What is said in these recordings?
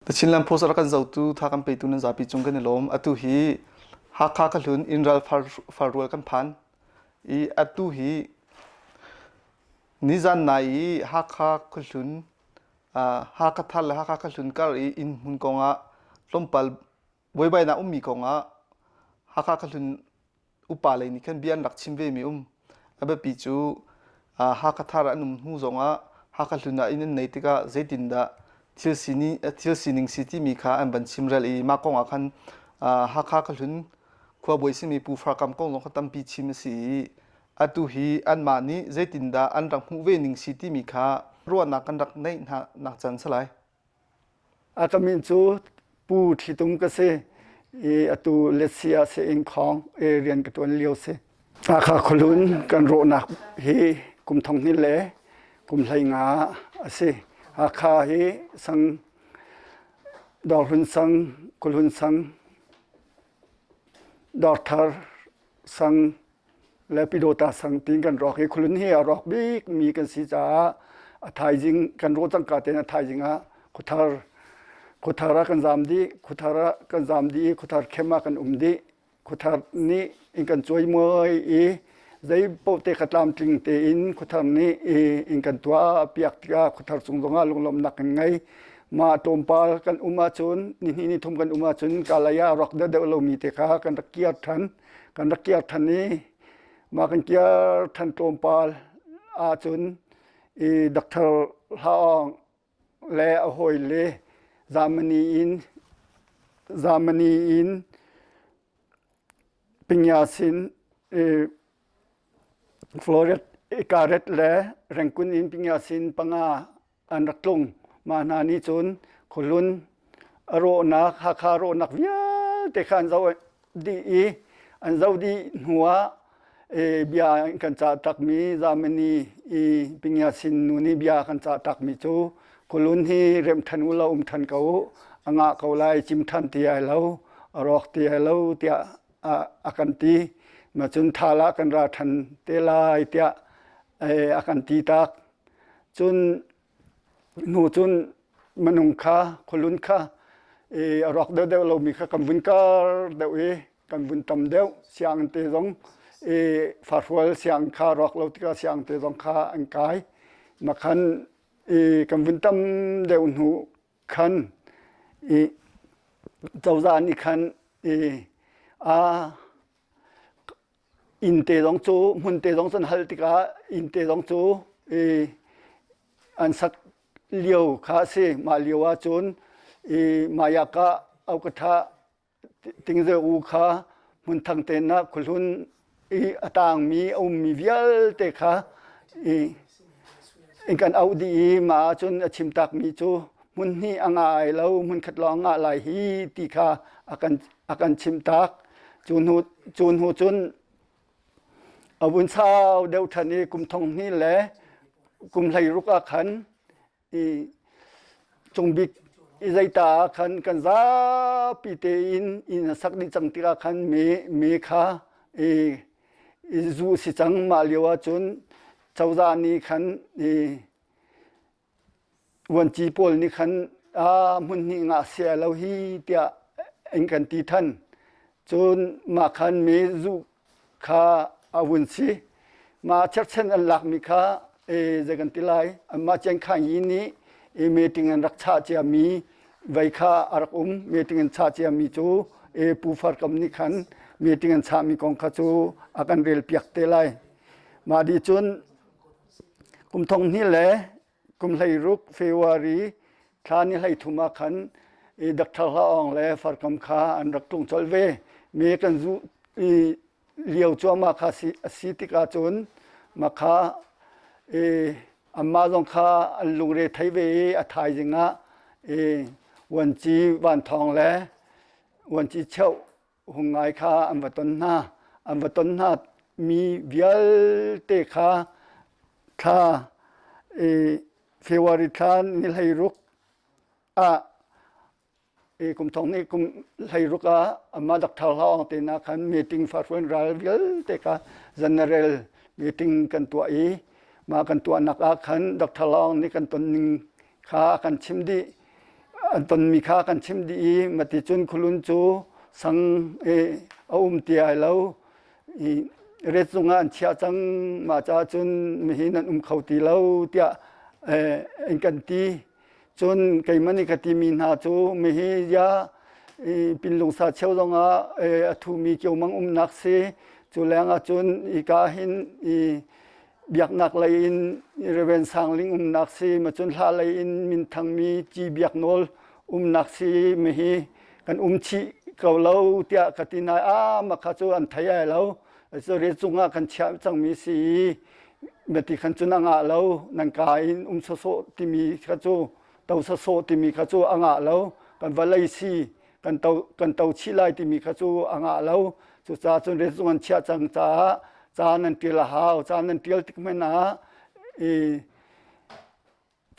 แต่ชินลำโพสระกันเจ้าตู้ทากันไปตุนันจับปีจงกันในลมอตุฮีฮักฮักลุนอินรัลฟารัวกันพันอตุฮีนิจันนายฮักฮักลุนฮักทัลและฮักลุนการอินมุนกงะลมปัลบอยใบน่ามีกงะฮักลุนอุปาเลยนี่ขันเบียนรักชิมเวมีอับปีจูฮักทาร์นุมหูจงะฮักลุนอินในติกาเจดินดาThilsining city mi kha an ban chimral I ma kong akhan Hakha Khuahlun Khuabawi si mi pu fra kam kong long khatam pi chim si atu hi an mani zaitinda an rang hu vening city mi kha ro na kan rak nei na chan salai akamin chu pu thitum ka se atu lesia se ing khong rian ka ton liu se Hakha Khuahlun kan ro na hi kum thong ni le kum hlai nga ase Hakha hi sang Khuahlun sang Khuahlun sang Thar sang lepidota sang ting kan rok hi Khuahlun hi rok big mi kan si cha thai jing kan ro tang ka te na thai jinga Khuathara kan zam di Khuathar khema kan umdi Khuathar ni in kan choi moi zai po te khatlam tling te in Khuathar ni in kan tua piak tia Khuathar sungonga lunglom nak ngai ma tompal kan uma chun ni thum kan uma chun kalaya rok da lo mi te kha kan rakia than ni ma kan kia than tompal a chun doctor haong le a hoi le zamani in pinyasin Floret karet le rengkun in pinyasin panga anraklung mana ni chun Khuahlun ro nak Hakha ro nak via te khan zau di an zau di nuwa bia kan cha tak mi zamani pinyasin nuni bia kan cha tak mi chu Khuahlun hi rem than u lo than kau anga kau lai chim than ti ai lo rok ti ai lo tia akan ti ma chun thala kan ra than te lai tia akan ti tak chun nu chun manung kha Khuahlun kha rok de lo mi kha kam vun kar de kam vun tam deu siang te jong farwal siang kha rok lo tika siang te jong kha an kai ma khan kam vun tam deu nu khan chau za ni khan in te dong chu mun te dong san hal tika in te dong chu an sak liu kha se ma liwa chun maya ka au ka tha ting ze u kha mun thang te na Khuahlun atang mi mi vial te kha in kan au di ma chun achim tak mi chu mun hi angai lo mun khat lo nga lai hi ti kha akan chim tak chun hu chun abun sao deu thani kum thong ni le kum lai ruka khan chungbik izaita khan kan za pi te in sak ni chang tira khan me kha zu si chang ma liwa chun chawza ni khan wan chi pol ni khan mun ni nga sia lo hi tia en kan ti than chun ma khan me zu kha awun si ma chen an lak mi kha zegan tilai ma chen kha yi ni meeting an rakcha chia mi vai kha arak meeting an cha chia mi chu pu far kam ni khan meeting an cha mi kong kha chu akan rel piak te lai ma di chun kum thong ni le kum lai ruk February thani lai thuma khan doctor ha ong le far kam kha an rak tung chol ve me kan zu liu chu ma kha si tika chun ma kha amma jong kha lung re thai ve a thai jinga wan chi wan thong le wan chi cheu hungai kha amwaton na mi vial te kha February than ni lai ruk kum thong ni kum lai ruk amma dak thal ha te na khan meeting far fen ral vial te ka general meeting kan tua ma kan tua nak khan dak thalong ni kan ton ning kha kan chimdi อันตนมีค่ากันชิมดีมาติจุนคุลุนจูสังเอาเตียแล้วเรซุงานเชียจังมาจาจุนมีหินันเขาตีแล้วเตียเอ็นกันตีจนไก่มันนี่กติมีนาจูมีหิยาปินลงซาเชียวลงทูมีเกี่ยวมังนักเสจูแรงจนอีกาหินเบียกนักเลยอินเรเวนสังลิงนักเสมาจนลาเลยอินมินทังมีจีเบียกโนลนักเสมีหิกันชีเกาเราเตียกตินายมาข้าจูอันไทยเราจะเรียจุงากันเชียจังมีสีเมติขันจุนงาเรานังกายโซที่มีข้าจูเตาโซที่มีข้าจูงาเรากันวาเลยสีกันเตาชิไลที่มีข้าจูงาเราจุจ้าจนเรียจุงอันเชียจังจ้านันเตียลหาวจ้านันเตียลติกไม่นา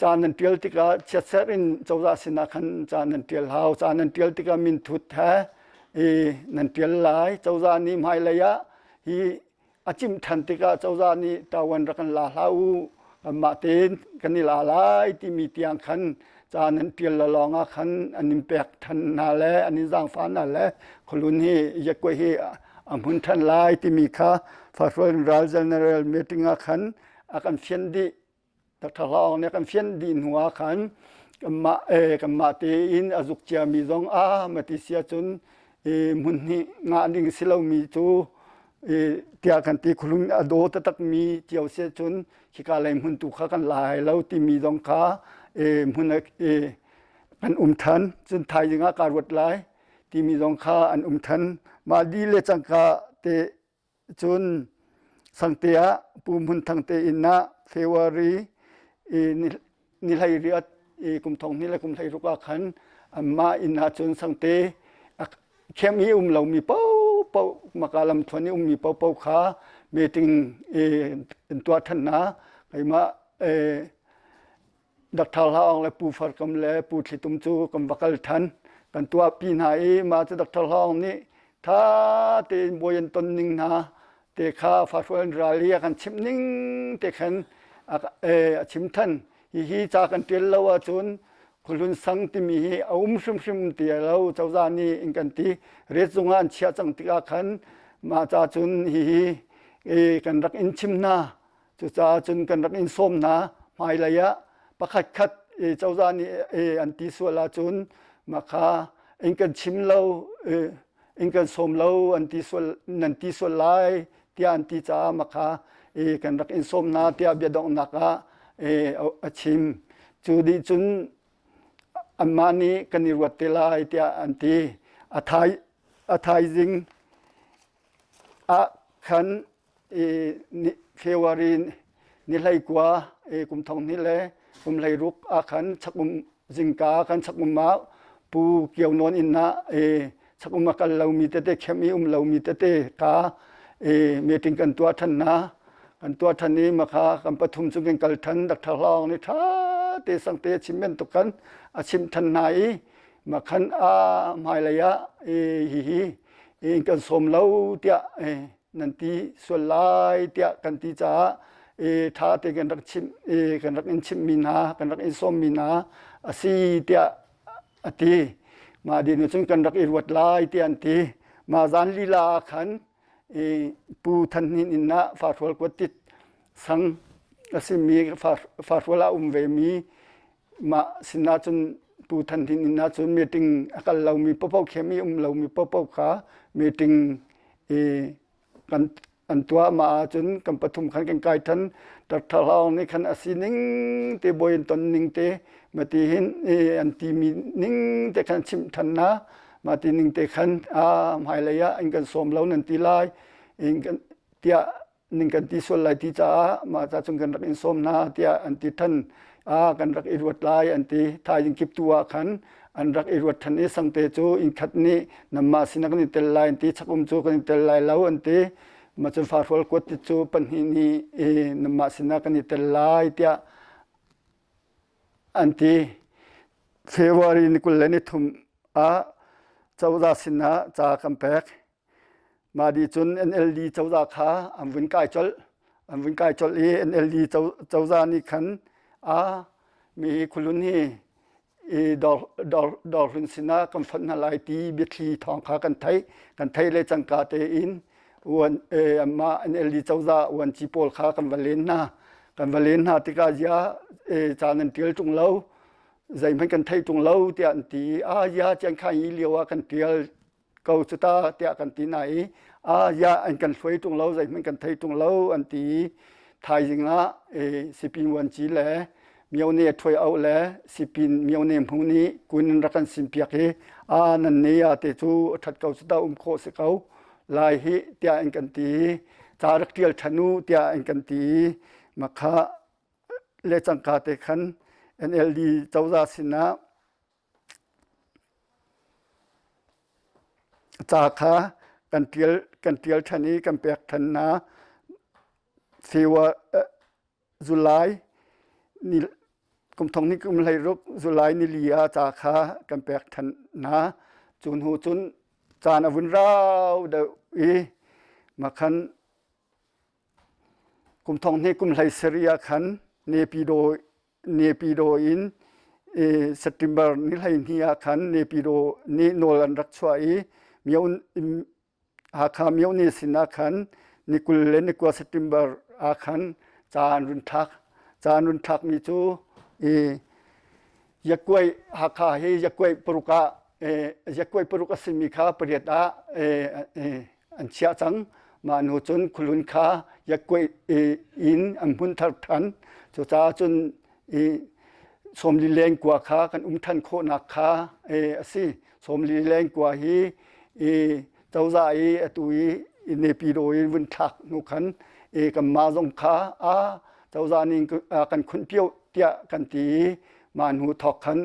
จานันเตียลติกาเชียเสรินเจ้าราสินาขันจานันเตียลหาวจานันเตียลติกามินทุดแท้นันเตียลหลายเจ้ารานี่ไม่เลยะฮีอาจิมทันติกาเจ้ารานี่ตาวันรักันลาลาอูมาเตนกันนี่ลาลายที่มีเตียงขันจานันเตียลละลองอาขันอันนี้แปลกทันนาแลอันนี้จางฟ้านาแลคนรุ่นฮียกว่าฮีอัมพุนทันลายที่มีค่าฟาร์ฟอร์รัลเจเนอเรลมีติ้งอาขันอากันเฟียนดีตักทะเลาะเนี่ยกันเฟียนดินหัวขันกันมาเตอินอาจุกเจียมีดงมาติเสียจนมุนนี่งานดิ่งสิเรามีจูเตียกันตีคุลุงอโดตตักมีเจียวเสียจนชิกาเลยมุนตุขกันลายแล้วที่มีดงขามุนกันทันจนไทยยังอาการวัดลายที่มีดงขาอันทันมาดีเลจังกาเตจนสังเตียปูมุนทังเตอินนะเฟวารีนิไลเรียดกุมทองนี่แหละกุมไทยรุกอาขันมาอินนาจนสังเตเข้มมีเรามีเป้ามาการลำทวนนี้มีเป้าขาเมติงตัวท่านนะไอ้มาดักทาลาองและปูฟาร์กำและปูทิตุมจูกำบักลทันกันตัวปีนายมาจะดักทาลาองนี้ถ้าเตนบยันตนนิงนะเตข้าฟาร์ฟอนราเลียกันชิมนิงเตขันชิมทันฮีจากกันเตียลว่าจนคุลุนสังที่มีเอาชิมเตียเราเจ้าจานี่อิงกันตีเรซุงานเชียจังติกาขันมาจากจนฮีกันรักอินชิมนาจุจ้าจนกันรักอินส้มนาไม่ระยะประคัดเจ้าจานี่อันตีส่วนละจนมาคาอิงกันชิมเราอิงกันส้มเราอันตีส่วนนันตีส่วนลายที่อันตีจ้ามาคากันรักอินส้มนาที่อาเบียดองนักอาชิมจูดีจุนอันมานี้กันนิรวตเตลายที่อันตีอาทายจิงอาขันเฟวารีนิไลกว่ากุมทองนี่แหละกุมไลรุกอาขันชักกุมจิงกาขันชักกุมมาปูเกี่ยวนอนอินนะชักกุมมากันเรามีเตเข้มีเรามีเตกาเมติงกันตัวท่านนะกันตัวท่านนี้มาค่ะกันปฐุมสุกินกัลทันดักทะลองนี่ท่าเตสังเตชิมเมนตุกันอาชิมทันไหนมาขันไม่ระยะกันสมเราเตียนันทีส่วนลายเตียกันตีจ้าท่าเตกันรักชิมกันรักอินชิมมีนากันรักอินสมมีนาอาศีเตียอตีมาดีนุชนกันรักอิรวัดลายเตียนตีมาจานลีลาขันปูทันนินนะฟาร์ฟอลกวติดสังสิมีฟาร์ฟอลาเวมีมาสินาจนปูทันนินนะจนมีติงอาการเรามีเป้าเข้มีเรามีเป้าขามีติงกันอันตัวมาจนกันปฐุมขันกันไกทันตัดทะเลาะในขันอสินิงเตบอยตนนิงเตมาตีหินอันตีมีนิงเตขันชิมทันนะมาตีนิงเตขันหายระยะอิงกันสมเรานันตีลายอิงกันเตียนิงกันตีส่วนลายตีจ้ามาจากจงกันรักอินสมนาเตียอันตีทันกันรักอิรวดลายอันตีทายยิงกิบตัวขันอันรักอิรวดทันนี้สังเตจูอิงขัดนี้นำมาสินักนิเตลลายอันตีชักจูกันนิเตลลายแล้วอันตีมาจนฟาร์ฟอลกวติจูปัญหินีนำมาสินักนิเตลลายเตียอันตีเฟวารีนิคุลเลนิทุมเจ้าราสินะจากคำแพกมาดีจน NLD เจ้าราคาอันวินกายจลNLD เจ้ารานี่ขันมีคุลุนี่ ดอลฟินสินะกันฟันนาลายตีบิทีทองขากันไทยเลยจังกาเตอินวันมาอันเอลิเจ้าซาวันจีโปลขากันวาเลนนาติกาญาจานันเตียลจุงเล่าใจมันกันไทยจุงเล่าเตียนตียาจังขายเลียวกันเตียลเกาสุตาเตียกันตีไหนยาอันกันสวยจุงเล่าใจมันกันไทยจุงเล่าอันตีไทยจริงละสิปีวันจีแลมีเอาเนี่ยถอยเอาแลสิปีมีเอาเนี่ยพวกนี้กุนรักันสิมเปียกนั่นเนี่ยเตจูทัดเกาสุตาโคสเกาลายฮิเตียอันกันตีจารักเตียลชนูเตียอันกันตีมาคะเลจังกาเตขันNLD เจ้าราสินะจากขากันเตียลชนีกันเปียกทันนะฟีวจุลายนี่กุมทองนี่กุมไหลรุกจุลายนิลียาจากขากันเปียกทันนะจุนหูจุนจานอวุนราวเดวีมาขันกุมทองนี่กุมไหลเสรียขันเนปิโดอินเซปเทมเบอร์นี่ไหลนี่อาขันเนปิโดนี่โนลันรักชวายมีเอาอาคามีเอานี่สินาขันนี่กุลเลนนี่กว่าเซปเทมเบอร์อาขันจานรุนทักมีจูยักษ์วยอาคาเฮยักษ์วยปรุกะสิมีขาปริยดาอันเชียจังมาโนจนคุลุนขายักษ์วยอินอัมพุนทัดทันจุจ้าจนสมลีแรงกว่าขากันทันโคนักขาสิสมลีแรงกว่าฮีเจ้าใจตุยเนปิโดยวินทักนุขันกับมาจงขาเจ้าใจนี่กันคุณเปียวเตียกันตีมาหูทอกขัน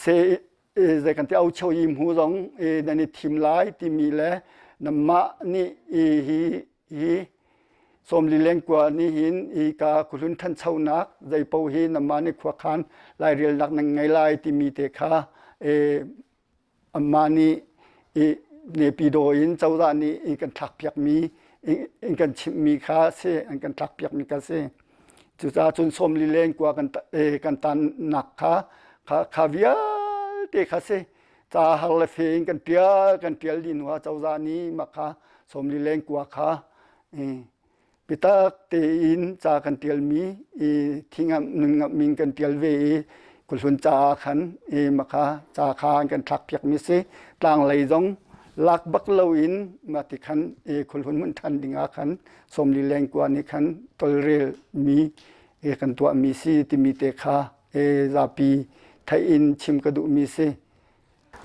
เสใจกันที่เอาเชยิมหูจงดันทีมไลที่มีแล้วนำมานี่ฮีสมลีแรงกว่านี่หินกาคุลุนทันเช่านักใจเป่าหินนำมาในขวาขันลายเรียลนักนังไงลายที่มีเตขาอัมมานี่เนปิโดอินเจ้าด้านนี้กันทักเปียกมีกันชิมีขาเสกันทักเปียกมีกาเสจุดาจนสมลีแรงกว่ากันตันหนักขาวิยเตขาเสจ้าฮัลเฟงกันเตียลินว่าเจ้าด้านนี้มาขาสมลีแรงกว่าขาปิตาเตอินจากันเตียลมีทิ้งนึงมิงกันเตียลเวกุลสุนจาขันมาคาจาคากันทักเปียกมิเสต่างไหลจงลักบักเลวินมาติขันกุลสุนมุนทันดิงอาขันสมลีแรงกว่านี้ขันตอลเรลมีกันตัวมีซีติมีเตคาซาปีไทยอินชิมกระดูมีเส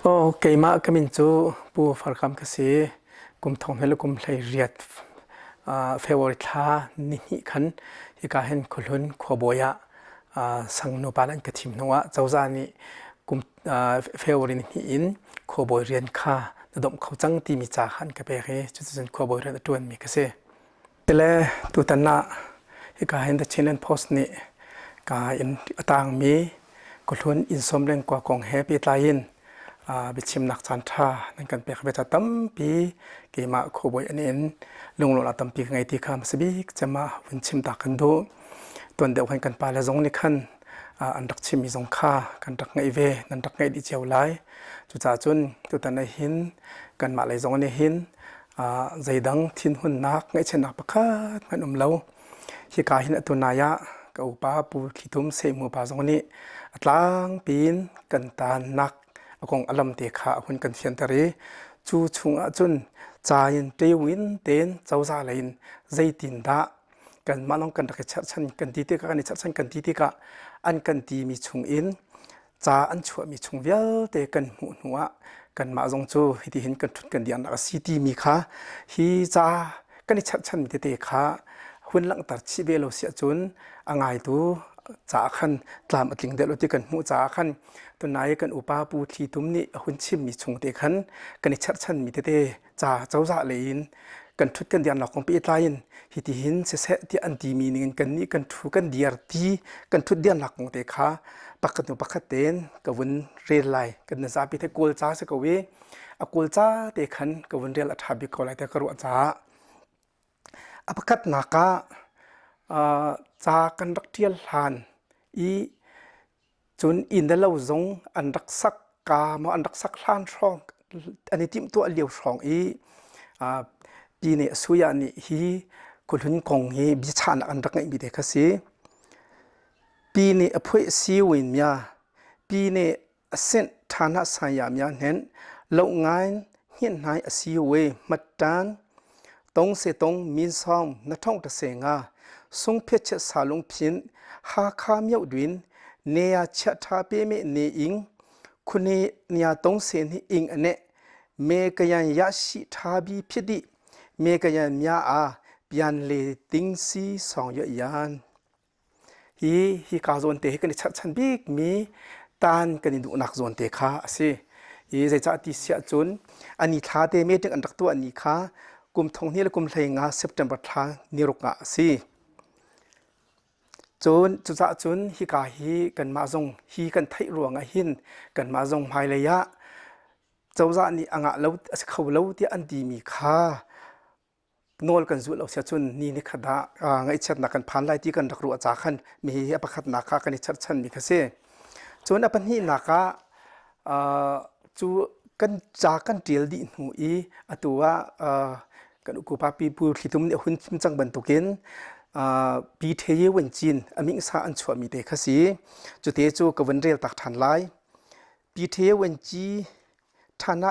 โอเคมากมินจูปูฟาร์คำกษีกุมทองเฮลกุมไหลเรียดเฟวอริท่านี่ขันที่การเห็นคนหุ่นขวบอยสังโนปาลันกระถิ่มนัวเจ้าจานี่กุมเฟวอรินี่อินขวบอยเรียนค่าระดมเขาจังตีมีจ่าขันกับเบเรจุดจนขวบอยเรียนตัวมีกษแต่แล้วตัวตันน่ะที่การเห็นแต่เชนเลนโพสนี่การอินต่างมีคนหุ่นอินสมเรื่องกว่ากองแฮปปี้ไลน์บิชิมนักจันทรานั่นกันเป็นขบวนตั้มปีเกี่ยมาขบวนอันนี้ลงตั้มปีไงที่ข้ามสบิกจะมาวันชิมตักกันดูตัวเดียวกันปาละจงนี่ขันอันดักชิมมีจงค่ากันดักไงเวนันดักไงดิเจียวไลจุดจ่าจุนตัวตันในหินกันมาเลยจงในหินใจดังทิ้นหุ่นนักไงเช่นนักประคัดมันเล่าที่กาหินตัวนายะกับอุปาปูที่ทุ่มเสมือปาจงนี้ตั้งปีนกันตานักกงอารมณ์เตะขาคนกันเฟียนตรีจูชุงจุนจายินเตวินเตนเจ้าซาเลนใจตินดากันมาลองกันรักชันกันตีเตกันในชันกันตีเตกะอันกันตีมีชุงอินจาอันชัวมีชุงเวลเตกันหูหัวกันมาจงจูที่เห็นกันทุกกันเดียนนักซีตีมีขาฮีจากันในชันมีเตขาหุ่นหลังตัดชีเบลเสียจุนอ่างไอตูจ่าขันตามอัดลิงเดลที่กันหูจ่าขันตัวนายกันอุปาปูที่ตุ้มนี่หุ่นชิมมีชงเตขันกันในชันมีเตจ่าเจ้าจ่าเลนกันทุกกันเดียนหลักของปีไลน์ที่ที่หินเสะที่อันดีมีเงินกันนี่กันทุกกันเดียร์ที่กันทุกเดียนหลักของเตขาปักกันตัวปักขัดเตนกับวันเรียนไลกันในซาปีเทกูลจ่าสกวีกูลจ่าเตขันกับวันเรียนอัฐบิกอลไลเตกรุจ่าปักขัดนักจ่ากันรักเทียลหันอี จนอินเดลาวจงอันรักสักกามาอันรักสักล้านช่องอันนี้ติมตัวเลี้ยวช่องปีนี้สุยานี่ฮีคนหุ่นกงฮีบิชานอันรักไงบิเดคัสีปีนี้อภัยซีวินมีปีนี้เส้นฐานะสายามยาเห็นเหล่างานเฮียนนายซีเวมัดดานตรงเสตรงมีนซ้อมนัท่องตะเสงาทรงเพชรสาลงพินหาคาเมียวดินเนียเชทาเปเมเนอิงคุณเนียตรงเสนอิงอันเนเมกยันยาชิทาบีพิดิเมกยันมีอาเปียนเลติงซีสองยานฮีกาโซนเตกันชันบิกมีตานกันดูนักโซนเตค่ะสิจะจะติเสียจนอันนี้ท้าเตเมตึงอันรักตัวอันนี้ค่ะกุมทงนี้และกุมไทยงาเซปเทมเบอร์ท้านิรุกะสิจนจุดจนฮีกาฮีกันมาจงฮีกันไทยรวงหินกันมาจงภายระยะเจ้าจะนี่อ่างเราเขาเราที่อันดีมีค่านอลกันจุดเราเสียจนนี่นี่ขดาไงชัดนักกันผ่านไล่ที่กันรักรัวจากขันมีอภิขัดนักกันชัดชันมีค่ะเสจนอปันนี้นักจูกันจากกันเดียลดีหนูตัวกันอุกปาปีปูที่ทุ่มเนี่ยหุ่นจังบรรทุกินปีเทียวันจีนอมิงสาอันชัวมีเด็กขสีจุดเตจูกับวันเรียลตักทันไลปีเทียวันจีฐานะ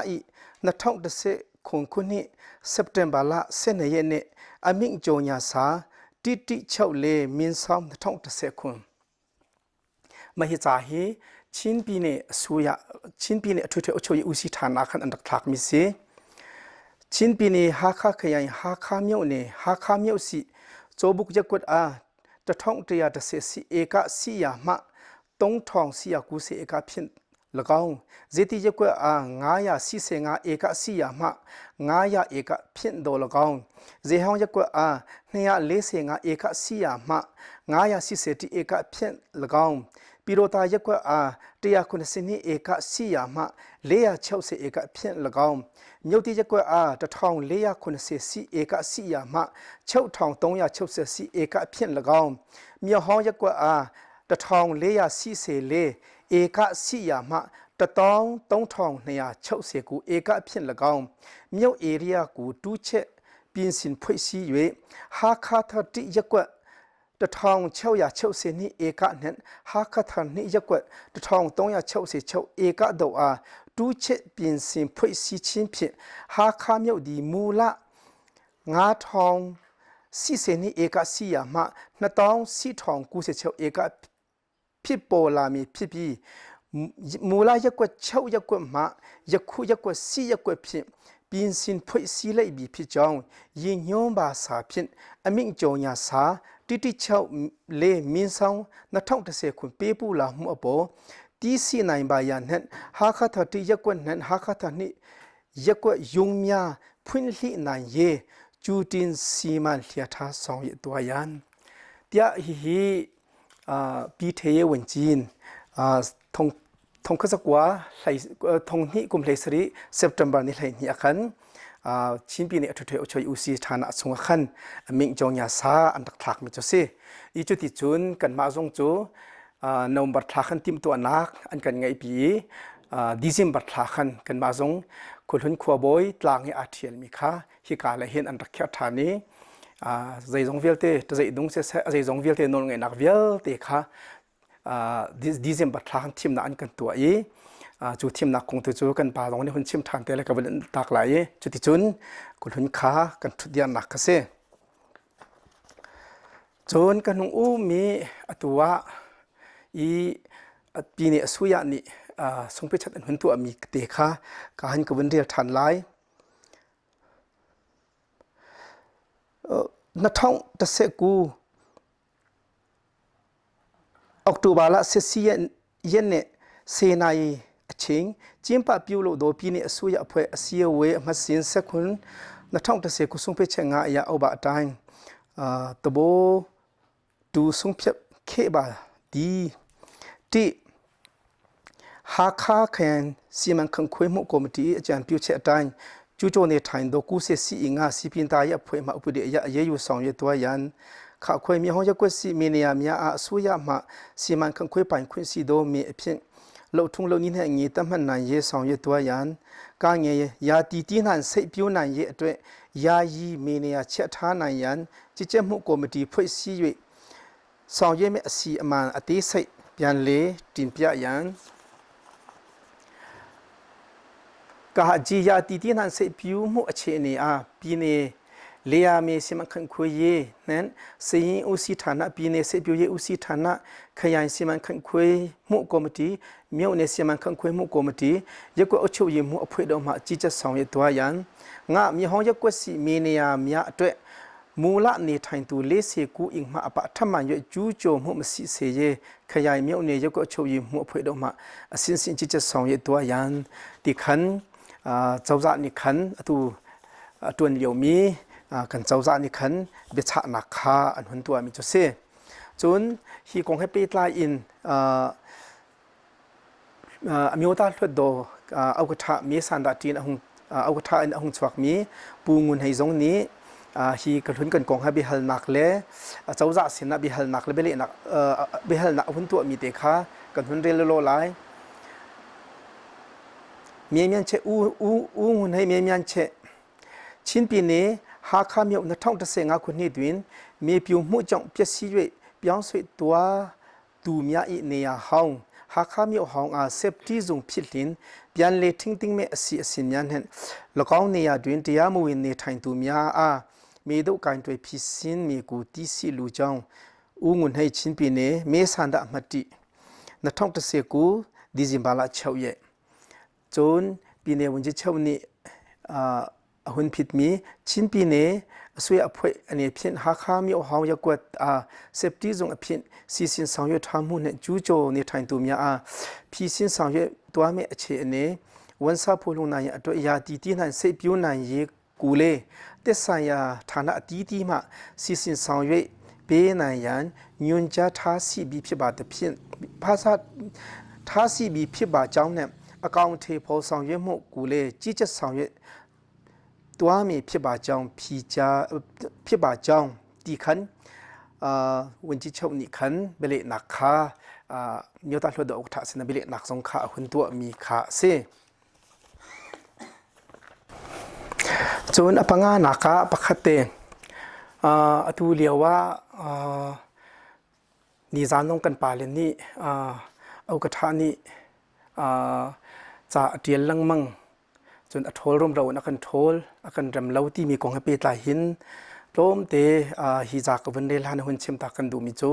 นักท่องเที่ยวของคนนี้เซปเทมเบอร์ละเส้นเย็นเนี่ยอมิงโจญาสาติเช่าเล่มินซ้อมนักท่องเที่ยวคนมาฮิจาฮีชินปีเนี่ยสุยาชินปีเนี่ยทุกๆช่วยอุสิฐานะขันอันดักทักมิเสชินปีเนี่ยฮักข้าขยันฮักข้าเมียวเนี่ยฮักข้าเมียวสิโจบุกจะกดจะท่องเที่ยวจะเสียสิเอกสิยามะต้องท่องสิยากุเสเอกพินละกองเจติจะกดงายาสิเสงาเอกสิยามะงายาเอกพินโดละกองเจห้องจะกดเนี่ยเลเสงาเอกสิยามะงายาสิเสติเอกพินละกองปีโรตายกว่าเตียคุณสินีเอกสิยามะเลียเช่าเสเอกเพียนละกอมมีที่จะกว่าจะทองเลียคุณเสสิเอกสิยามะเช่าทองตรงยาเช่าเสสิเอกเพียนละกอมมีห้องจะกว่าจะทองเลียสิเสเลเอกสิยามะจะต้องทองเนี่ยเช่าเสกูเอกเพียนละกอมมีเอเรียกูดูเชปีนสินพุยซีเวหาคาทติจะกว่าตะทองเช่าอยาเช่าเสนี่เอกะนั้นฮักขะทันนี่ยกว่าตะทองต้องอยาเช่าเสเช่าเอกะดอกดูเชเป็นสิ่งพุยสิชินเพียฮักข้ามีดีมูละงาทองสิเสนี่เอกะสิยามะนาต้องสิทองกูเสเช่าเอกะพิโปลามีพิบีมูละยกว่าเช่ายกว่ามะยกคุยกว่าสิยกว่าพิเป็นสิ่งพุยสิเลยบีพิจองยิงยอมบาสาพินอมิงโจญาสาติเช่าเล่มินซองนักท่องเที่ยวคุณเป๊ปูลามัวโปที่สีนายบายันนั้นฮักขัดที่ยักษ์นั้นฮักขัดนี้ยักษ์ยุงมีพุ่นลีนายเยจูดินสีมันเลียท่าสองตัวยันเดียฮีปีเทียวันจีนทงขจักว่าทงนี้กุมเลสรีเซปเทมเบอร์นี่เลยนี่กันชินปีนี้ทุกทีช่วยอุสิฐานะสงขันมิงจงยาสาอันตักทักมิจุสิอีจุดที่จุนกันมาจงจูนวมบัตรทักขันติมตัวนักอันกันไงปีดิซิมบัตรทักขันกันมาจงคุณหุ่นขวบอยตลางให้อาเทียนมีค่าฮิกาเลยเห็นอันตักแค่ฐานนี้ใจจงเวลเตใจดงเสใจจงเวลเตนนไงนักเวลเตค่ะดิซิมบัตรทักขันทีมนั้นกันตัวจูทีมนักคงตัวจูกันป่าตรงนี้คนชิมทานแต่ละกับวันตากไหลจุดที่จุนคนหุ่นขากันทุกอย่างหนักกันเสียจนกันหงอู้มีตัวปีนี้สุยานี่สงไปชัดอันหุ่นตัวมีเตะขาการกับวันเรียลทันไลนักท่องตะเสกูออกตัวบาละเสียเย็นเนี่ยเซนายชิงจิมปะพิวโลโดปีนี้สุยาเพื่อเสียเวมาสินสักคนนักท่องตะเสกุสงไปเชงายาเอาบะตายตบดูสงเพียบเคบาดีที่ฮักข้าแข่งสีมันคังคุยมุกมตีอาจารย์พิวเชตายจู่โจในไทยโดกูเสสีอิงาสีพินตายาเพื่อมาอุปเดียเยอยู่สองตัวยัน ข้าควยมีห้องยักษ์กสิเมเนียมีอาสุยามาสีมันขังควยปันคุณสีโดมีเพียงเราทุ่งเรานี่แห่งนี้ตั้งมันนายเยสองเยตัวยันกางเงยยาตีตีนันเสพิวนายเยด้วยยายีเมเนียเชทานายยันจิเจมุกมดีพ่อสีเวสองเยเมสีมันอติใส่ยันเลตินเปียยันกะจียาตีตีนันเสพิวมุอเชเนียปีเนเลียเมสิมันขันคุยเยนั้นสิ่งอุสิฐานะปีเนเสพิวเยอุสิฐานะขยายสิมันขันคุยมุกมดีเมียวเนสิมันขันคุยมุกมดียกว่าอชิวยมุอภัยดอกมาจิจะสองเยตัวยันงะมีห้องยกว่าสิเมเนียมีอะด้วยมูละเนทันตูเลเสกูอิงมาอปะทำมันยจูโจมุมสิเสเยขยายเมียวเนยกว่าอชิวยมุอภัยดอกมาสินสินจิจะสองเยตัวยันติขันเจ้าจ่านิขันตัวเหลียวมีกันเจ้าจ่านิขันเบิดฉะนักขาอันหุ่นตัวมีจุเสจนฮีคงให้ไปตายอินมีโอกาสเลือดโดเอากระทะมีสันดาจีนเอากระทะอันหงสวักมีปูงุนให้ตรงนี้ฮีกระทุนกันกองให้บิฮัลนักเลยเจ้าจ่าสินะบิฮัลนักเลยเบลนักบิฮัลนักหุ่นตัวมีเตะขากันหุ่นเรลโลไลเมียนเชอูให้เมียนเชชินปีนี้หาข้ามีอุณท่องตะเสงาคนนี้ด้วยมีผิวมุ่งจังเปียสีด้วยเปียงสวยตัวตูมีอีเนียห้องหาข้ามีห้องเซฟตี้จงพิลินเปียนเลทิ้งเมสีสินยันเห็นแล้วก็เนียด้วยที่ยามูวินเนทันตูมีมีดูการตัวพิสินมีกูที่สิลูจังงุนให้ชินปีนี้เมสันดามาตินัท่องตะเสกูดิจิมบาลาเชาเยจนปีนี้วันที่เช้านี้หุ่นผิดมีชิ้นปีนี้สวยอภัยอันนี้เพียงหาข้ามีห้องยากวดเซฟตี้จงเพียงซีซินสองยทำหุ่นจูโจในทางตัวมีพี่ซินสองยตัวเมอเชนี้วันซาพูลงนายตัวยาตีนั้นเซฟิวนายกูเล่เตสายาฐานะตีมาซีซินสองยเปนายยันยุนจะท้าสีบีพิบาตเพียงภาษาท้าสีบีพิบาเจ้าเนี่ยaccount เทพสองเยมุกูเลจีจะสองเยตัวมีพิบาจองพิจาพิบาจองตีขันวันที่เช้านี้ขันเบลนักขาเนื้อตาหลุดออกทัศนเบลนักสงขาหุ่นตัวมีขาเซจนอปังงานักปะคัตเตตูเลียวว่านิจานนงกันปาเลนี่เอากระทานี่จะเดียนลังมังจนอัทโลร่มเรานักกันโทลอักันรำเล่าที่มีกองให้เปิดลายหินร่มเตฮิจากวันเดลฮันหุ่นเชื่อมตากันดูมิจู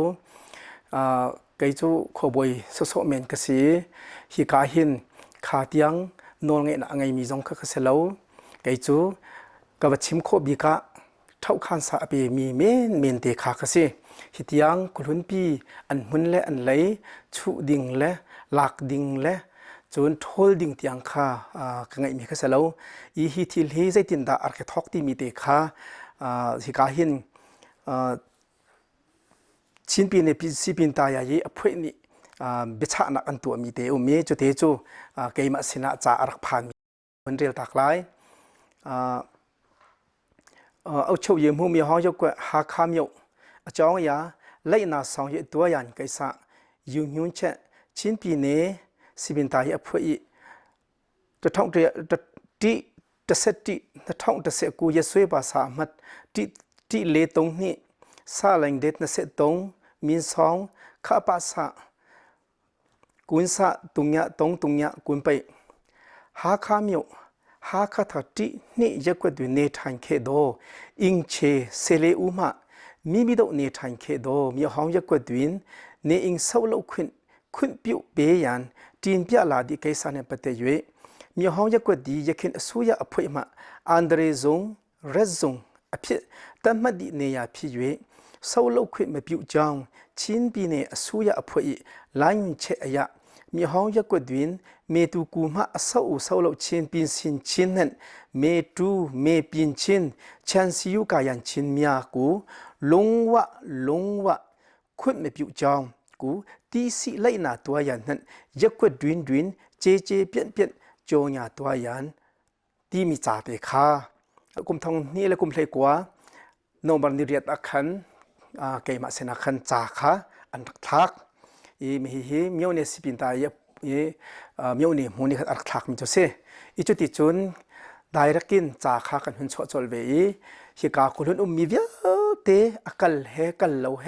ไกจูขบวยสโสเมนกษีฮิกาหินขาเตียงนอนไงมีจงคักเสลาไกจูกับชิมโคบิกะเท่าขันสาเปมีเมนเตขากษีฮิตยังกุลุนปีอันหุ่นและอันไหลชุดิ่งและหลักดิ่งและจนทอลดิ่งที่ยังข้ากังไงมีข้าเสลาอีฮิทิลเฮใจตินดาอาร์เคทอกที่มีเตข้าสิกาหินชินปีในปีสิปินตายาเยอภัยนี่เบชานักอันตัวมีเตอเมจุเตจูเกยมาสินะจ่าอาร์พานมันเรียลตักไลเอาเชี่ยวเยี่ยมหูมีห้องยกว่าหาข้ามยกจ้องยาไล่นาสองเยตัวยันไกษะยุ่งยุ่งเชชินปีนี้สิบินตายอภัยจะท่องที่จะเสติจะท่องจะเสกูจะสวยภาษามัดที่เลตรงนี้ซาแรงเด็ดนะเสตรงมีสองข้าภาษากุนซาตุงยะตรงตุงยะกุนไปหาข้ามิวหาข้าทัดที่นี่จะกวดดูเนทันเคโดอิงเชเซเลอุมามีบิดเนทันเคโดมีห้องจะกวดดูเนอิงเศร้าลูกคุณปิวเบียนทีนเปียลาดีไกสันเปเตยมีห้องจะกวดดีจะขึ้นสุยาอภัยมาอันเดรซงเรซงอภิแต่มาดีเนียพิเวเศร้าลูกคุณมาปิวจังชินปีเนสุยาอภัยลายเชยะมีห้องจะกวดดินเมตุกูมาเศร้าลูกชินปีนชินชินนั้นเมตุเมปีนชินชันซิยุกายันชินมียกูลงวะคุณมาปิวจังกูที่สิไลนาตัวยันนั้นจะกวดดินเจเปียนโจญาตัวยันที่มีจ่าเตคากุมทองนี่และกุมเพลกัวโนบันนิเรียตอักขัน เกมาเสนาขันจ่าค่ะอันรักทักมีฮีมีเอาเนี่ยสิปินตายมีเอาเนี่ยมูนี่ขันรักทักมีจุดเสอีจุดที่จุนได้รักินจ่าค่ะกันหุ่นโฉจลเวฮิกาคุลุ่นมีเวียเตอกัลเฮกัลเลวเฮ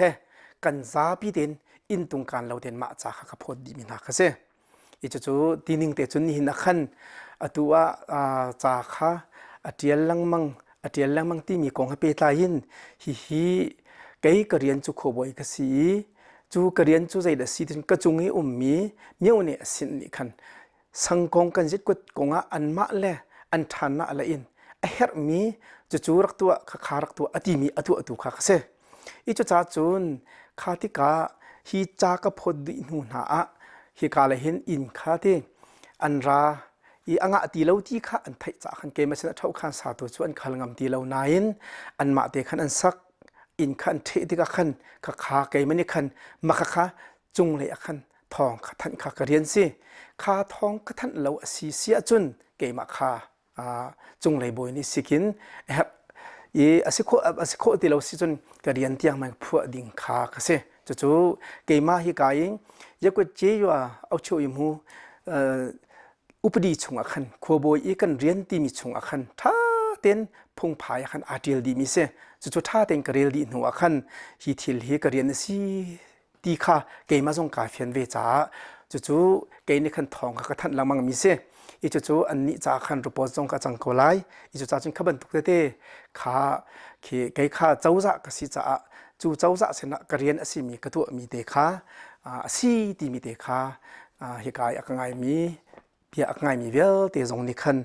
กันซาปีเดนอินตุงการเลวเดนมาจ่าค่ะพอดีมีนักเสอีจุดที่นิ่งแต่จุนนี่นักขันตัวจ่าค่ะอเดียลลังมังที่มีกองให้เปตายินฮีเกย์กเรียนจุขบอยกสีจูกเรียนจูใจเดสีถึงกระจุงให้มีเมียวเนี่ยสินนี่คันสังกงกันจิตกดกงอันมาเล่อันทานะละอินเฮร์มีจูรักตัวขารักตัวอดีมีอตัวขาเสอีจูจ่าจูนขาติกาฮีจากพอดีนูนาฮีกาเลหินอินขาติอันราอังตีเหล่าที่ข้าอันไทยจากขันเกมมาเสนอเท่าขันสาธุชวนขันงามตีเหล่านายอันมาเตขันอันสักอินขันเทติกขันข้าเกมมันขันมาข้าจุงเลยขันทองขันข้ากระเรียนสิข้าทองขันเหล่าสีเสียจุนเกมข้าจุงเลยบอยนี่สิกินอาศัยโคตีเหล่าสิจุนกระเรียนเตียงมันพัวดิ่งข้าก็เสจู่เกมาฮิกายิงยังก็เจียวเอาช่วยมูอุปดีชงอคันขวบอยกันเรียนตีมีชงอคันท่าเต้นพงพายอคันอาเดียลดีมิเซจู่ท่าเต้นกระเรียลดีหนูอคันฮิทิลฮิกระเรียนสิตีข้าเกมาส่งกาเฟียนเวจ้าจู่เกนี่ขันทองกับท่านละมังมิเซอีจู่อันนี้จ้าขันรูปส่งกับจังโกไลอีจู่จ้าจึงขับบันทุกเตะข้าเกข้าเจ้าจ้ากสิจ้าจู่เจ้าจ้าเสนกระเรียนอสิมีกระตัวมีเตข้าสีตีมีเตข้าฮิกายอักไงมีเพียกง่ายมีเวลเตจงนิคัน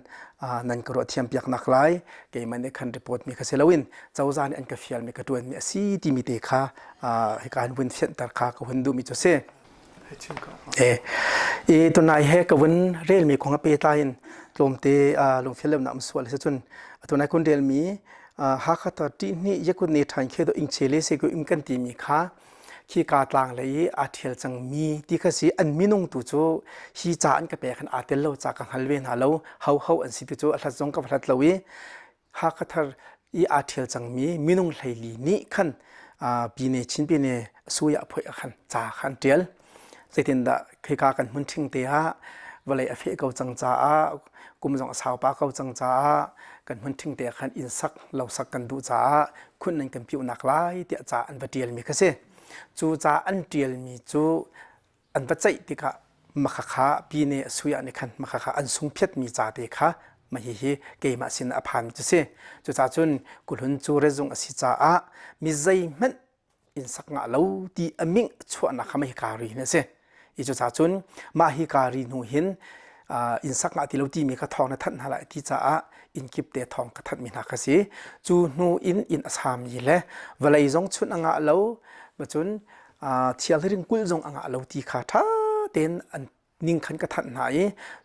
นั่นก็รถเทียมเปียกนักไล่เกมันในคันรีพอร์ตมีกระเซลวินเจ้าจานอันกระเฟียลมีกระดวนมีสีที่มีเตค่ะเหตุการณ์วินเฟียนตาค่ะกับวินดูมีจุดเซ่ตัวนายเฮกับวินเรลมีของเปตายนลมเตลมเฟียลนำส่วนเลยสุดตัวนายคนเรลมีฮักขัตาที่นี่ยังคนในทางเคโดอิงเชเลเซกุอิมกันตีมีค่ะขี้กาตลางเลยอาเทียลจังมีที่กษีอันมินุงตุโจฮีจาอันกระเปกันอาเทลโลจากกังฮัลเวนฮาโลเฮาอันสิตุโจอัลจงกับฮัตลวีฮักทัรอาเทียลจังมีมินุงไหลีนี่ขันปีเนชินปีเนสุยาพอยขันจากขันเทียลเสตินดาขี้กากันมุนทิงเตียเวลาอเฟกเอาจังจ้ากุมจงสาวปาเอาจังจ้ากันมุนทิงเตียขันอินสักเหล่าสักกันดูจ้าคุณนั่งกันผิวหนักไล่เตียจ้าอันบัดเดียลมีกระเซจูจ้าอันเดียลมีจูอันปัจจัยที่กะมาขาปีเนสุยาในขันมาขาอันสุงเพียดมีจ้าเด็กค่ะมาเฮีเกมาสินอภามจุเสจูจ้าจุนกุลหุนจูเรจงอสิจ้ามีใจมันอินสักงะเหล่าที่อมิงชวนนักมาฮิการีเนี่ยเสอีจูจ้าจุนมาฮิการีนูหินอินสักงะที่เหล่าที่มีกระทองในท่านหลายที่จ้าอินกิบเตทองกระทัดมีนักสิจูนูอินอสามีเล่เวลาอีจงชุนงะเหล่ามาจนเที่ยวเรื่องกุลจงอ่างเราตีขาท่าเต้นอันนิ่งขันกระทันไหน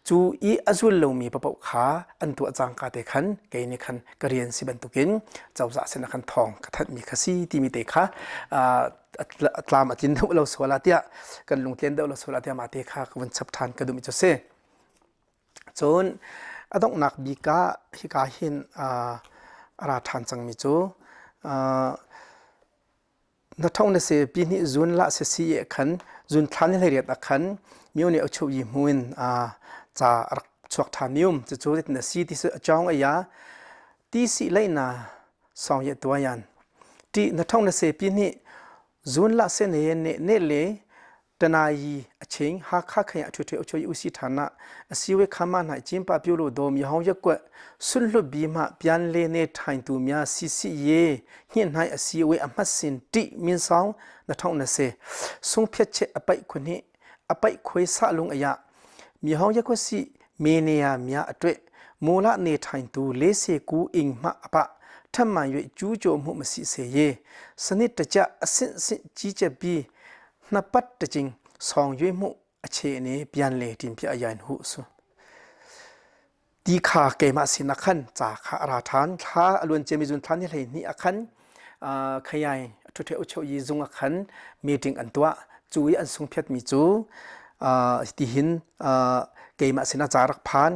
จูอีอาจุลเรามีประปขาอันตัวจางกาเตขันเกณฑ์ขันกระเรียนสิบันตุกินเจ้าจ่าเสนาขันทองกระทันมีขสีที่มีเตขาตามจินเดาเราสวลาเตียกันลงเตียนเดาเราสวลาเตียมาเตขากวันสับทานกระดุมิจเซจนต้องนักบีกาฮิกาหินราทานจังมิจูนักท่องเที่ยวปีนี้จุนละเสียขันจุนทันนี่เรียดขันมีวันนี้เอาช่วยมุนจะชวกทานิยมจะช่วยในสีที่สุดจ้องอายาที่สิเลยนะสองอย่างตัวยันที่นักท่องเที่ยวปีนี้จุนละเสนเนเลยตนายเชิงฮักฮักขยันช่วยเอาช่วยอุสิธานะสิเวขมันให้จิมปาพิโรโดมีห้องยักษ์สุนลุบีมาเปียนเลเนทันตูมีอาสิเย่เฮียนให้สิเวอมัสินติมินสองนักท่องเที่ยวส่งเพียรเชอไปคนนี้อไปคุยสะลงอายะมีห้องยักษ์สิเมเนียมีอาตเวมูลเนทันตูเลเซกูอิงมาอปะทำไมอยู่จูโจมุมสิเสยสนิทจะสินจีเจบีนับปัดจริงสองยุยมุเชนี้เปลี่ยนเลยทีมพิอายันหุสุดีขาเกมาสินักขันจากขาราธานท้าอลวนเจมิจุนทันนี่เลยนี่อักขันขยายทุเทอุชยีจุงอักขันมีถึงอันตัวจุยอันทรงเพียรมีจูที่หินเกมาสินาจารักพาน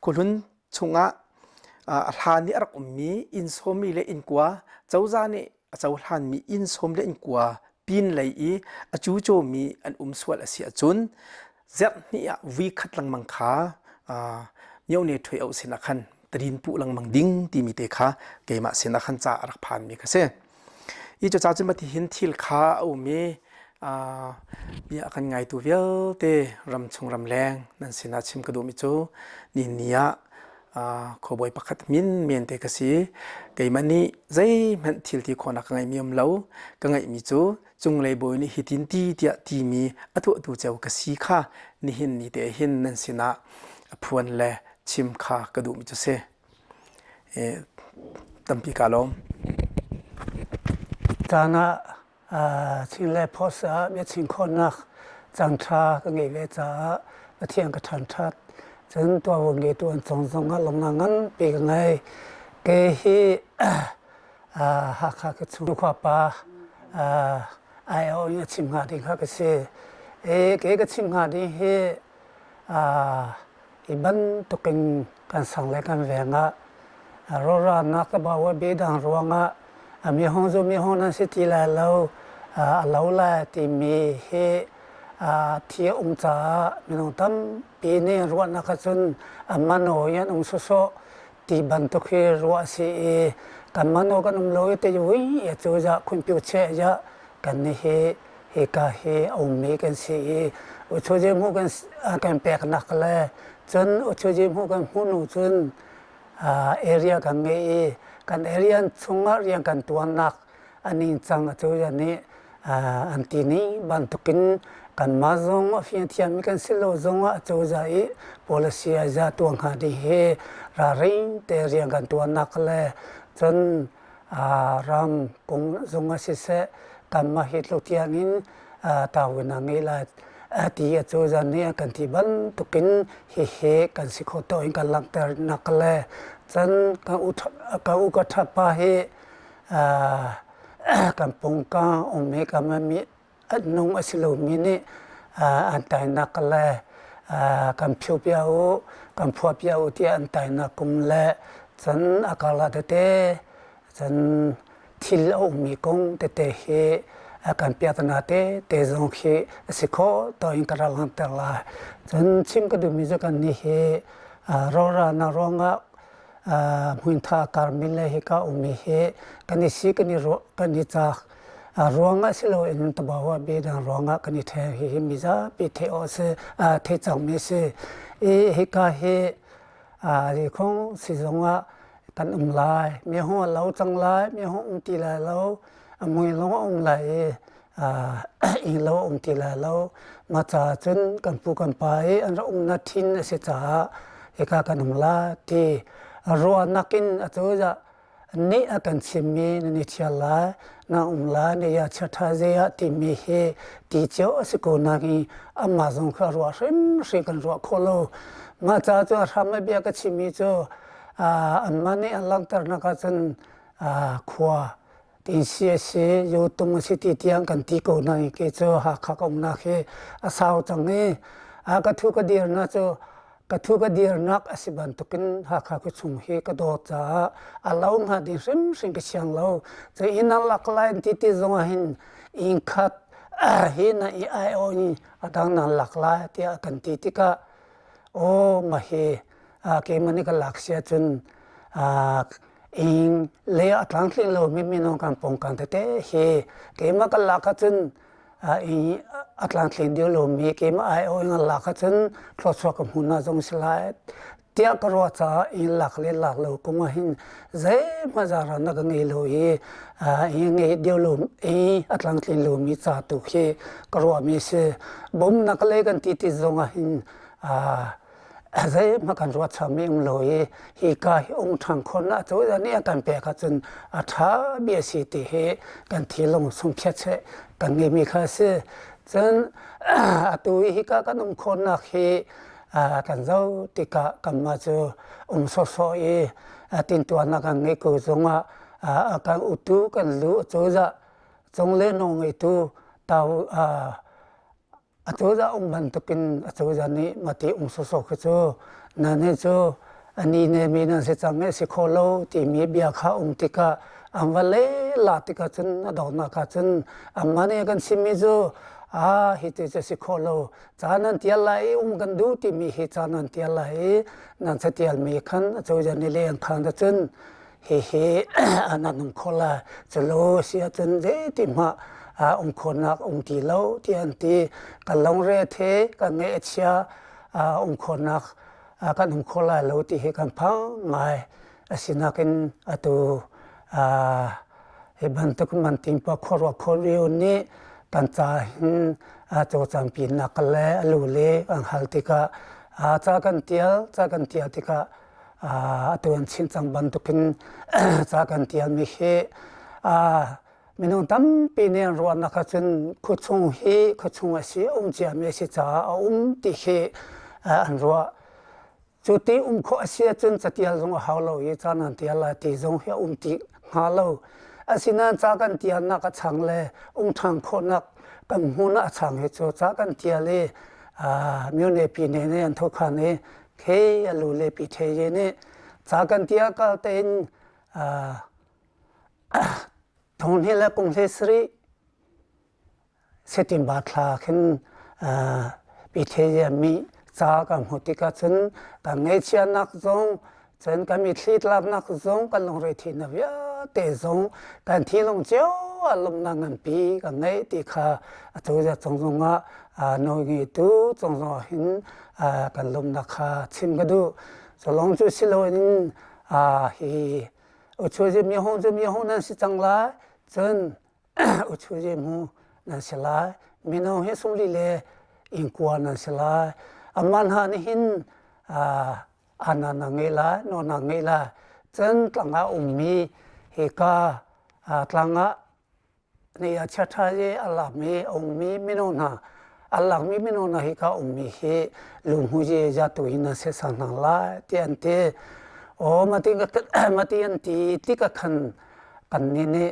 คนหุ่นชงะทานนี่รักมีอินโซมีเลอินกัวเจ้าจานี่ เจ้าหันมีอินสมเล่นกว่าปีนเลยอีจูโจมีอันสวดเสียจุนเจ็บนี่วิคัดลังมังคาเยาเนี่ยถอยเอาเสนาคันตรินปุลังมังดิ้งที่มีเตคะเกมาเสนาคันจ่ารักผ่านมีกระเซอีจะจ่าจะมาที่หินทิลขาเอามีอาการไงตัวเวลเตรำชงรำแรงนั่นเสนาชิมกระดูมิจูนี่เนี่ยขบอยประคัดมินเมียนเตกสีเกยมันนี่ใจมันทิลที่คนกังไงมีอมเล่ากังไงมีจูจงเลยบอยนี่ฮิตินตีเดียตีมีอตัวดูเจ้ากสีข้านี่หินนี่เตหินนั่นเสนาพวนแลชิมข้ากระดูมิจูเซตัมปีกาลมตานะชิงเล่พอสะมีชิงคนนักจังทากังไงเวจ้าเที่ยงกระทันทัดจนตัววงเกตัวสองลงนั่งปีกังไงเกฮีฮักฮักชุนขวาปาไอเอาเนี่ยชิมหาดิฮักเสเกก็ชิมหาดิเฮอีบันตุกินกันสังเลกันแวงรอรานักบ่าวเบดังรวงมีห้องจูมีห้องนั้นสิทีละเราละที่มีเฮที่องค์จ้ามีน้องตั้มปีนี้รัวนักจนมันโอยันองค์โซที่บันทุกข์รัวสิกันมันโอกันลอยแต่อยู่จู่จะคุณพิวเชจะกันนี่เฮกาเฮองค์มีกันสิอุชจิมุกันกันแปลกนักเลยจนอุชจิมุกันหุ่นจนเอเรียกันไม่กันเอเรียนชงเรียงกันตัวนักอันนี้จังจู่จะนี่อันที่นี้บันทุกินกันมาจงว่าฟินที่มีกันสิโลจงว่าจู่จะpolicy จะตัวหาดีเฮราริงเตเรียงกันตัวนักเลยจนรำกงจงว่าสิเสกันมาฮิตลุที่นี้ตาวินังเลยที่จู่จะนี่กันที่บันทุกินเฮกันสิโคโตอิงกันลังเตนักเลยจนกันอุกทับไปกันปงกาองเมกันมันมีนงอสิลูมินี่อันตายนักเลยกันผิวเปียวกันผัวเปียวที่อันตายนักกุมเลยจนอากาศเตจนทิลองมีกงเตเฮกันเปียตนาเตจงเฮสิโคต่ออิงกระลังเตลาจนชิมก็ดูมีจกันนี่เฮรอรานาร้องมุนทาการมิเลฮิกาอุมิเฮกันนี่สิกันนี่รกันนี่จากรวงสิโลอินตบาวเบดังรวงกันนี่เทฮิมิจาปิเทอเสเทจังมิเสฮิกาเฮที่คงสิจงว่ากันลายมีหัวเราจังลายมีหัวตีลายเรามวยเราลายอิงเราตีลายเรามาจากจนกันปูกันไปอันเรานัดทินเสียจ้าฮิกากันลายที่รัวนักินตัวจะนี่กันชิมีนิชยาลานาลาเนี่ยชัดเจนที่มีเฮที่เจ้าสกุลนักีอามาซงคารัวริกันรัวโคโลมาจากตัวทำให้เบียกชิมีจ้าอันมันนี่อันลังเตอร์นักจันขวาที่เสียเสียอยู่ตรงสิที่เตียงกันที่โกนัยเกจ้าหักกงนักเฮสาวจังนี้ก็ทุกเดือนนะจ้ากระทุกเดือนนักสิบันตุกินหักก็ชุ่มเฮกระโดดจ้าเราหาดิสิ่งก็เชียงเราจะอินลักลายที่ที่จงหินอินขัดหินไอโอนี่ดังนั้นลักลายที่กันที่ก็โอ้มาเฮเกมันนี่ก็ลักเสียจนอินเลี้ยอัตลังที่เราไม่น้องกันปงกันแต่เฮเกมันก็ลักจนอัตลังที่เดียวเรามีเกมไอโออินลักจนคลอดสวกับหุ่นจงสลายเที่ยกรัวจ้าอินลักเลยลักเราก็มาหินเจ้มาจารันนักเงยเราอินเงยเดียวเราอัตลังที่เรามีจ้าตุเฮกรัวมีเสบ่มนักเลยกันที่จงหินเจ้มากันรัวชามีเราฮิกาองทางคนน่ะตัวนี้กันเปียกจนอัฐาเบียสิติเฮกันที่ลงสมเพียรกันเงมีค่าเสจนตัวฮิกากันคนนักเฮกันเจ้าติกากันมาเจอโซโซตินตัวนักเงกูจงกันอุตุกันรู้จูจะจงเล่นงตุตาวตัวจะบันทุกินตัวจะนี่มาที่โซโซก็จูนั่นเองจูอันนี้เนี่ยมีนั่นสิจังเนี่ยสิโคโลที่มีเบียข้าติกา วาเลลาติกาจนดอกนักจนมันเนี่ยกันซิมิโซฮิตจะสิโคโลจานันเตียไลกันดูที่มีฮิจานันเตียไลนั่นเตียลมีขันโจจันนี่เลี้ยงขันจนเฮ้อันนั้นโคลาจะโลเสียจนเจติมาคนนักที่เล่าที่อันที่กันลงเรเทกันเงเชียคนนักกันโคลาเล่าที่เฮกันพังไงสินักินตัวบันทึกมันทิ้งปะขรัวขริวนี้กันจ่าหินโจจังปีนักเล่ลูเล่อังฮัลติกาจากกันเตียติกาตัวชินจังบันทึกินจากกันเตียมีเฮมินุตั้มปีนี้รัวนักจนคุชงเฮคุชงเสียเจียมีสิจ้าติเฮอันรัวจุดที่ขอเสียจนจะเตียลงหาวโลยจานันเตียลที่จงเฮติหาโลสินันจากกันเตียนักช่างเลยทางคนนักกันหัวนักช่างเหตุจากกันเตียเลยมีในปีนี้เนี่ยทุกขันเนี่ยเคยรู้เลยปีเทยเนี่ยจากกันเตียก็เต็นทงนี้และกงเทศรีเสติบาทลาขึ้นปีเทยมีจากกันหุติกาจนกันเงเชียนักจงจนกันมีทลีตลับนักจงกันลงเรทินวิเตจงกันที่ลงเจ้าลมนังกันปีกันไงที่ข้าตัวจะจงโนกิตูจงหินกันลมนักข้าชิมกันดูจะลงจุดสิโลนินฮีช่วยจะมีห้องนั้นสิจังไรจนช่วยจะมูนั้นสิลายมีน้องเฮสุลิเลอิงกัวนั้นสิลายมันหานี่หินอันนั้นไงล่ะนอนไงล่ะจนตั้งมีเฮกาตั้งนี่ชัดๆเลยอัลลอฮ์มีไม่นอนอัลลอฮ์มีไม่นอนเฮกามีเฮลุงหูเจจะตัวอินเสสันนั่งละเตียนเตมาติอันที่ก็กันนี่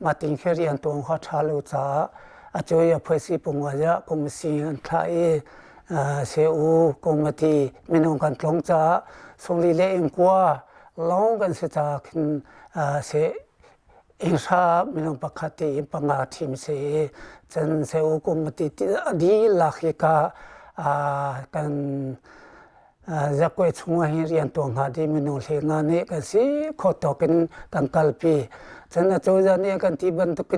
มาติเรียนตัวเขาชาลูจ้าจอยเพื่อสิปุ่งว่าจะกุมสิงทายเสียอูกุมที่ไม่นองกันตรงจ้าส่งลีเลงกัวลองกันเสียจากเสียอินชาไม่นองปกติปังอาทิมเสียจนเสียอูกุมที่ดีลักฮิกากันจะคุยช่วงให้เรียนตัวหาดีมินุเสียงานนี้กันสิขอต่อกันกัลปีฉะนั้นโจจานี่กันที่บันทึก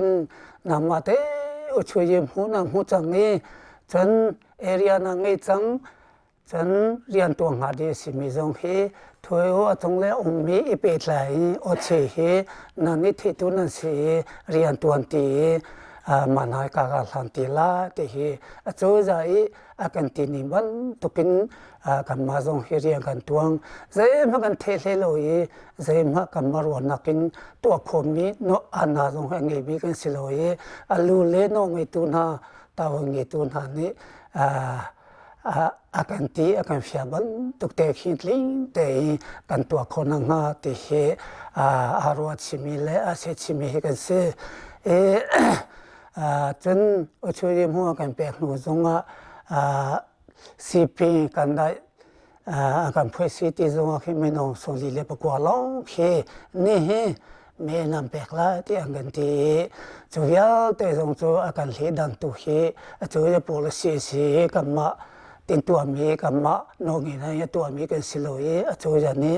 นำมาเตอช่วยยิ้มหูนำหูจังนี้ฉันเอเรียนังไงจังฉันเรียนตัวหาดีสิมิจงเฮถอยว่าตรงแล้วมีอีเปิดไหลอดเชเฮนันนิทิตุนันเสเรียนตัวตีมันหายกากาลันติลาที่เฮโจจาอีกันที่นิบันตุกินกันมาจงเรียนกันตัวเจมากันเทเลโลยเจมากันมารวนักินตัวคมีโนอานาจงให้เงบีกันสิโลยลูเลโนเงตุนาตาวเงตุนานี่กันที่กันฟิอาบันตุกเตคิดลิงเตกันตัวคนงาที่เฮอารวาชิมิเลอาเซชิมิกันเซจนช่วยมัวกันเปกหนูจงซีพีกันได้กันเพื่อสิที่จงให้ไม่น้องส่งลีเลปกว่าล้องเฮนี่เฮไม่นำเปกละที่อันกันที่จูยาแต่จงจูกันเฮดันตุเฮจูจะพูดเสียกันมาตินตัวมีกันมาโนงินะตัวมีกันสิโลเอจูจะนี่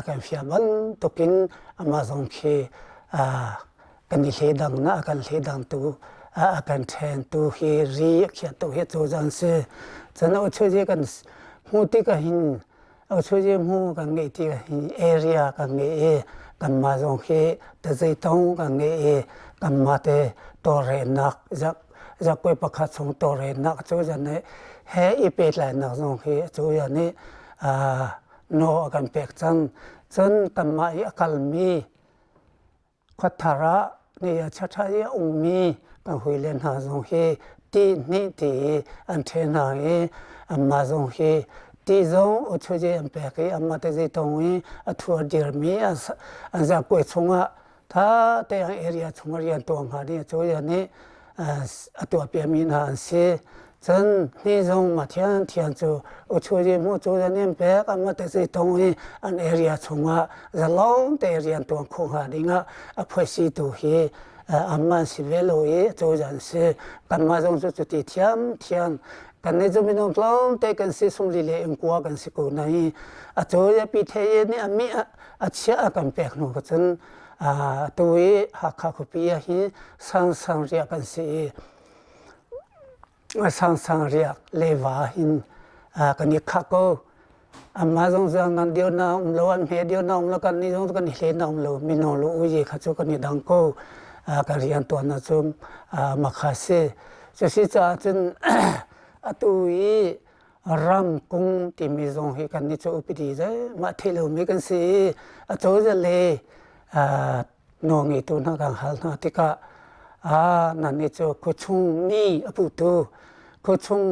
กันฟิอาบันตุกินมาจงเฮกันเฮดังนะกันเฮดังตุกันแทนตัวเฮรีเขียนตัวเฮตัวจันเสฉะนั้นช่วยกันหูติกหินช่วยหูกันเงติกหินเอเรียกันเงกันมาจงเฮแต่ใจตรงกันเงกันมาเตตัวเรนักจะคุยประคัตส่งตัวเรนักช่วยกันเนี่ยเฮอีเป็ดหลายนักจงเฮช่วยกันเนี่ยโนกันเป็กจังจนกันมาอีกัลมีขัทระนี่ชัดๆยังมีกันคุยเล่นหาจงเฮที่นี่ที่อันเทน่ามาจงเฮที่จงช่วยอันเป็กมาเตจิตรงนี้ทัวร์เดิมอันจะคุยชงถ้าแต่ยังเอเรียชงเรียนตัวหานี่ช่วยนี่ตัวเปียมีนาเส真那种嘛天就我出去我做的那白个嘛，但是东西按 area 从啊，是老的 area 多空下的啊，拍戏都是阿妈是为了也做人事，干嘛种就的天，กันในจุดนั้นเราแต่กันสิสมลีเลงกัวกันสิกูนั่นอาจจะพิธีเนี่ยมีอาเชียกันแปลกหนูก็จนตัวหักขาคุปีฮีสังเรียกันสิสังเรียเลวาหินกันนี่ข้าก็มาจงจังกันเดียวน้ำล้วนเฮเดียวน้ำแล้วกันนี่จงกันนี่เลน้ำล้วนมีน้ำล้วนอุ้ยข้าจุกันนี่ดังก็กันเรียนตัวนั้นจงมาข้าเสียจะสิจะจนตุยรำกุ้งที่มีทรงให้กันนี่จะอุปดีใจมาเทลูมีกันสิตัวจะเลยน้องอีตัวนักการหัลนาติกานั่นนี่จะคุชงนี่ปุตโตคุชง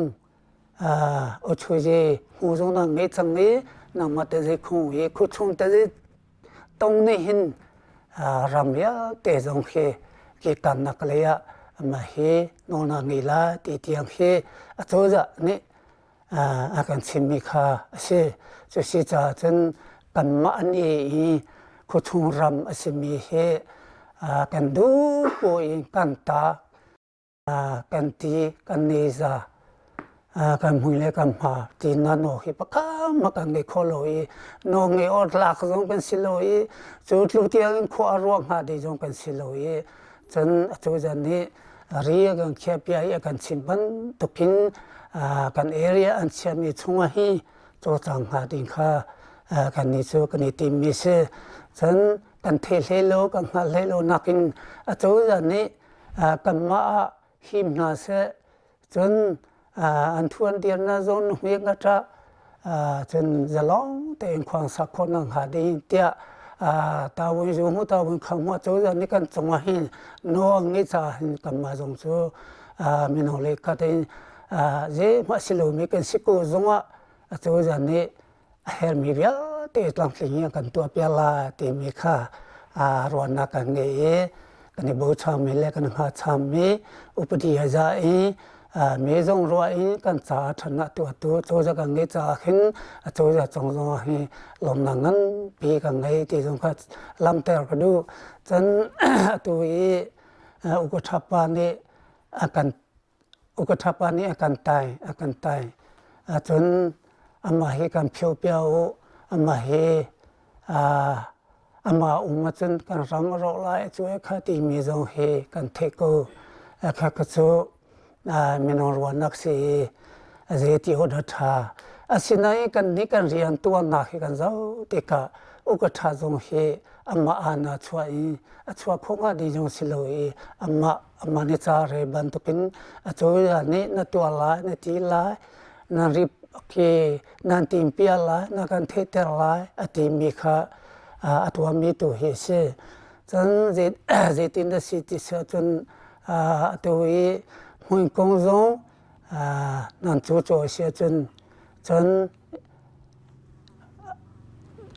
อุช่วยหูทรงนั่งเงยจังนี้นั่งมาแต่จะคงเอคุชงแต่จะตรงนี้หินรำยาแต่ทรงให้กิการนักเลียมาเฮนอนนั่งอีลาตีเตียงเฮตัวจะนี่อาการชิมิคาเสจะสิจาจนกันมาอันนี้คุชงรำสิมีเฮกันดูป่วยกันตากันตีกันเนซากันหุ่นเล็กกันมาที่นั่นโอ้ยปะข้ามมากันเด็กคนลอยน้องเออดลักจงเป็นสิลอยจุดลูกเตียงขวารวงหาดีจงเป็นสิลอยจนตัวจันนี้เรียกันแค่เปียกันชิมบันตุกินกันเอเรียอันเชื่อมีช่วงฮีตัวต่างหาดิค่ะกันนี่สู้กันนี่ทีมมิเซฉันกันเทเลโลกันหาเลโลนักินตัวจันนี้กันมาหิมนาเซจนอันทวนเดียนนาจนเมียกระจนจะร้องแต่งความสักคนนังหาดีเตียตาวันจูมุตาวันคำว่าตัวจันนี้กันจงว่าหินน้องนี่จะหินกันมาจงจูมีน้องเล็กก็ได้เจ้ามาสิลูมีกันสิกูจงว่าตัวจันนี้เฮมีเบียตีหลังสิ่งกันตัวเปียลาตีมีค่ารวนนักกันเงี้ยกันในบูชามีเล็กกันหาชามีอุปดีอาจารย์มีจงรวยกันจ่าชนะตัวจะกันเงี้ยจ่าขึ้นตัวจะจงให้ลมนังนั้นปีกันเงี้ยที่จงก็ลำเตอร์ก็ดูจนตัวอุกทับปานี่อาการอุกทับปานี่อาการตายจนอามาเฮกันเพียวอามาเฮอามามาจนกันรังรอไล่ช่วยข้าที่มีจงเฮกันเทโกข้าก็สู้มีนรวนักสีเจติโอดัชาสินัยกันนี่กันเรียนตัวนักกันเจ้าติกาอุกทับจงเฮอามาอาณาช่วยคงอดีจงสิโลอามาเนจาเรบันตุกินช่วยนี่นัตัวลายนตีลายนันริบque nanti impiala nakan theater lai ati mikha atwa mi tu he se chan je tin da city sa chun atoi hui kong zong nan chu cho se chun